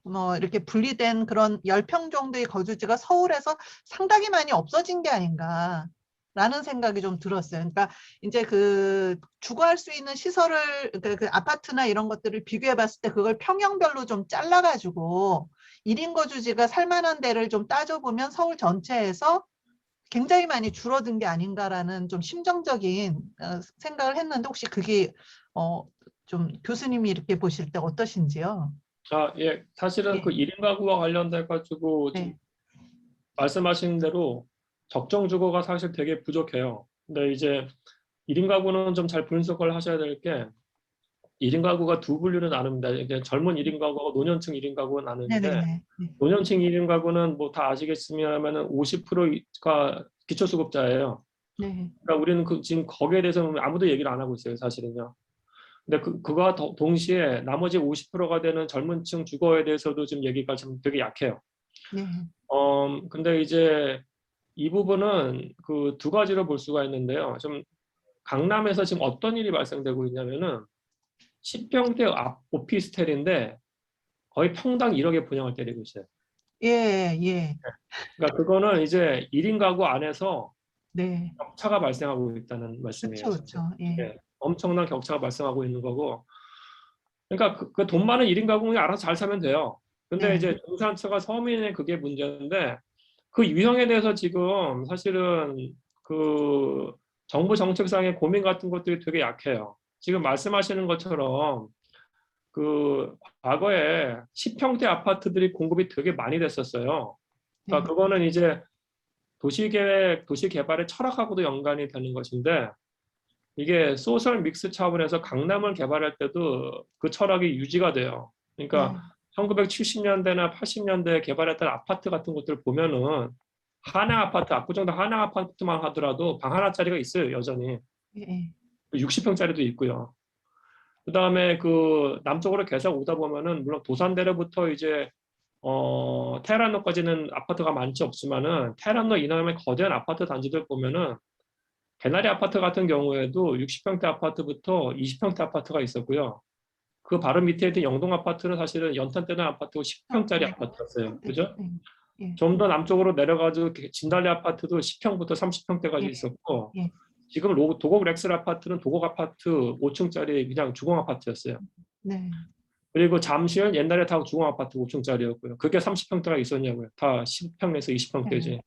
뭐 이렇게 분리된 그런 10평 정도의 거주지가 서울에서 상당히 많이 없어진 게 아닌가라는 생각이 좀 들었어요. 그러니까 이제 그 주거할 수 있는 시설을 그 아파트나 이런 것들을 비교해 봤을 때 그걸 평형별로 좀 잘라가지고 1인 거주지가 살만한 데를 좀 따져보면 서울 전체에서 굉장히 많이 줄어든 게 아닌가라는 좀 심정적인 생각을 했는데 혹시 그게 좀 교수님이 이렇게 보실 때 어떠신지요? 예, 사실은 예. 그 1인 가구와 관련돼 가지고 지금 네. 말씀하신 대로 적정 주거가 사실 되게 부족해요. 근데 이제 1인 가구는 좀 잘 분석을 하셔야 될 게 1인 가구가 두 분류로 나눕니다. 이게 젊은 1인 가구하고 노년층 1인 가구가 나누는데 네네네. 네. 노년층 1인 가구는 뭐 다 아시겠으면은 50%가 기초수급자예요. 네. 그러니까 우리는 지금 거기에 대해서는 아무도 얘기를 안 하고 있어요, 사실은요. 근데 그거와 동시에 나머지 50%가 되는 젊은 층 주거에 대해서도 지금 얘기가 좀 되게 약해요. 네. 근데 이제 이 부분은 그 두 가지로 볼 수가 있는데요. 좀 강남에서 지금 어떤 일이 발생되고 있냐면은 10평대 오피스텔인데 거의 평당 1억에 분양을 때리고 있어요. 예, 예. 그러니까 그거는 이제 1인 가구 안에서 네. 격차가 발생하고 있다는 말씀이에요. 그렇죠, 그렇죠. 예. 예, 엄청난 격차가 발생하고 있는 거고. 그러니까 그 돈 많은 1인 가구는 알아서 잘 사면 돼요. 근데 네. 이제 중산층과 서민의 그게 문제인데 그 유형에 대해서 지금 사실은 그 정부 정책상의 고민 같은 것들이 되게 약해요. 지금 말씀하시는 것처럼 그 과거에 10평대 아파트들이 공급이 되게 많이 됐었어요. 네. 그러니까 그거는 이제 도시계획, 도시개발의 철학하고도 연관이 되는 것인데 이게 소셜 믹스 차원에서 강남을 개발할 때도 그 철학이 유지가 돼요. 그러니까 네. 1970년대나 80년대에 개발했던 아파트 같은 것들 보면은 하나 아파트, 압구정도 하나 아파트만 하더라도 방 하나짜리가 있어요, 여전히. 예. 60평짜리도 있고요. 그다음에 그 남쪽으로 계속 오다 보면은 물론 도산대로부터 이제 테헤란로까지는 아파트가 많지 없지만은 테헤란로 이남의 거대한 아파트 단지들 보면은 개나리 아파트 같은 경우에도 60평대 아파트부터 20평대 아파트가 있었고요. 그 바로 밑에 있던 영동 아파트는 사실은 연탄되는 아파트고 10평짜리 아파트였어요. 그죠? 네. 예. 좀 더 남쪽으로 내려가서 진달래 아파트도 10평부터 30평대까지 예. 있었고 예. 지금 도곡 렉슬 아파트는 도곡 아파트 5층짜리 그냥 주공 아파트였어요. 네. 그리고 잠실은 옛날에 다 주공 아파트 5층짜리였고요. 그게 30평대가 있었냐고요. 다 10평에서 20평대지.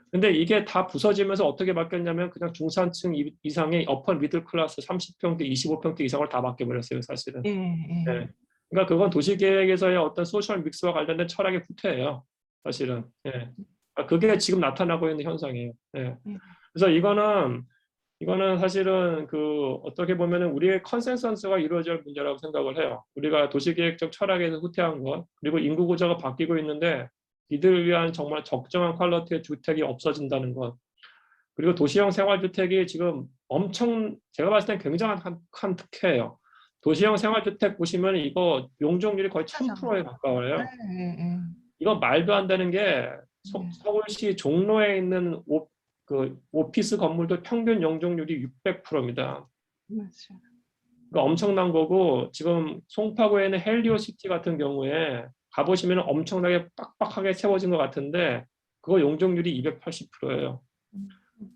근데 이게 다 부서지면서 어떻게 바뀌었냐면 그냥 중산층 이상의 어퍼 미들 클래스 30평대, 25평대 이상을 다 바뀌어버렸어요, 사실은. 예. 네. 그러니까 그건 도시계획에서의 어떤 소셜 믹스와 관련된 철학의 후퇴예요, 사실은. 예. 그러니까 그게 지금 나타나고 있는 현상이에요. 예. 그래서 이거는 사실은 그 어떻게 보면은 우리의 컨센서스가 이루어질 문제라고 생각을 해요. 우리가 도시계획적 철학에서 후퇴한 것, 그리고 인구 구조가 바뀌고 있는데 이들을 위한 정말 적정한 퀄리티의 주택이 없어진다는 것. 그리고 도시형 생활주택이 지금 제가 봤을 땐 굉장한 한 특혜예요. 도시형 생활주택 보시면 이거 용적률이 거의 1000%에 가까워요. 예. 이거 말도 안 되는 게 서울시 종로에 있는 오피스 건물도 평균 용적률이 600%입니다. 맞죠. 그러니까 엄청난 거고 지금 송파구에 있는 헬리오시티 같은 경우에 가보시면 엄청나게 빡빡하게 세워진 것 같은데 그거 용적률이 280%예요.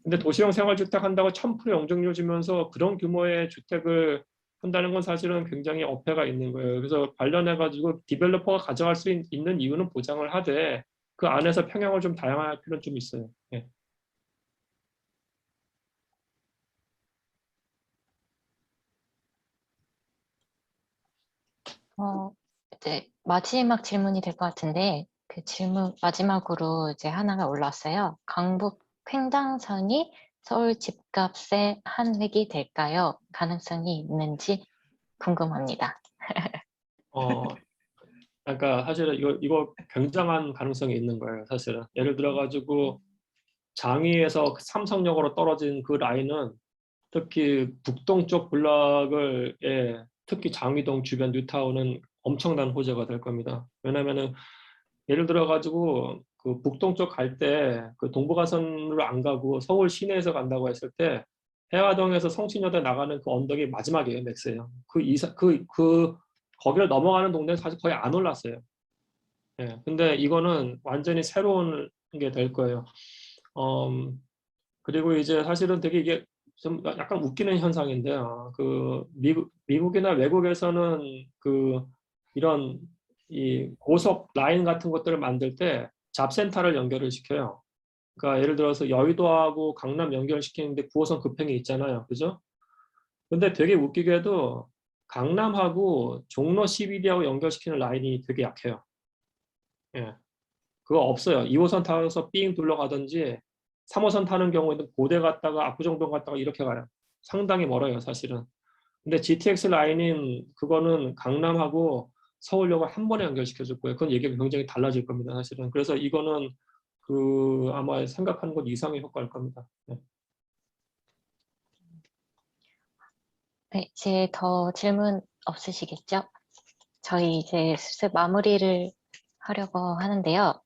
근데 도시형 생활주택 한다고 1000% 용적률 주면서 그런 규모의 주택을 한다는 건 사실은 굉장히 어폐가 있는 거예요. 그래서 관련해가지고 디벨로퍼가 가져갈 수 있는 이유는 보장을 하되 그 안에서 평형을 좀 다양할 필요는 좀 있어요. 예. 이제 마지막 질문이 될 것 같은데 그 질문 마지막으로 이제 하나가 올라왔어요. 강북 횡단선이 서울 집값의 한 획이 될까요? 가능성이 있는지 궁금합니다. 그러니까 사실은 이거 굉장한 가능성이 있는 거예요. 사실은 예를 들어가지고 장위에서 삼성역으로 떨어진 그 라인은 특히 북동쪽 블락을 특히 장위동 주변 뉴타운은 엄청난 호재가 될 겁니다. 왜냐하면은 예를 들어가지고 그 북동쪽 갈 때 그 동부가선으로 안 가고 서울 시내에서 간다고 했을 때 해화동에서 성신여대 나가는 그 언덕이 마지막이에요, 맥스예요. 거기를 넘어가는 동네는 사실 거의 안 올랐어요. 예, 근데 이거는 완전히 새로운 게 될 거예요. 그리고 이제 사실은 되게 이게 좀 약간 웃기는 현상인데요. 그 미국이나 외국에서는 그 이런 이 고속 라인 같은 것들을 만들 때 잡센터를 연결을 시켜요. 그러니까 예를 들어서 여의도하고 강남 연결시키는데 9호선 급행이 있잖아요. 그죠? 근데 되게 웃기게도 강남하고 종로 CBD하고 연결시키는 라인이 되게 약해요. 예. 그거 없어요. 2호선 타서 삥 둘러가든지 3호선 타는 경우에는 고대 갔다가 압구정동 갔다가 이렇게 가요. 상당히 멀어요, 사실은. 근데 GTX 라인인 그거는 강남하고 서울역을 한 번에 연결시켜 줄 거예요. 그건 얘기가 굉장히 달라질 겁니다, 사실은. 그래서 이거는 그 아마 생각하는 것 이상의 효과일 겁니다. 네. 네, 이제 더 질문 없으시겠죠? 저희 이제 슬슬 마무리를 하려고 하는데요.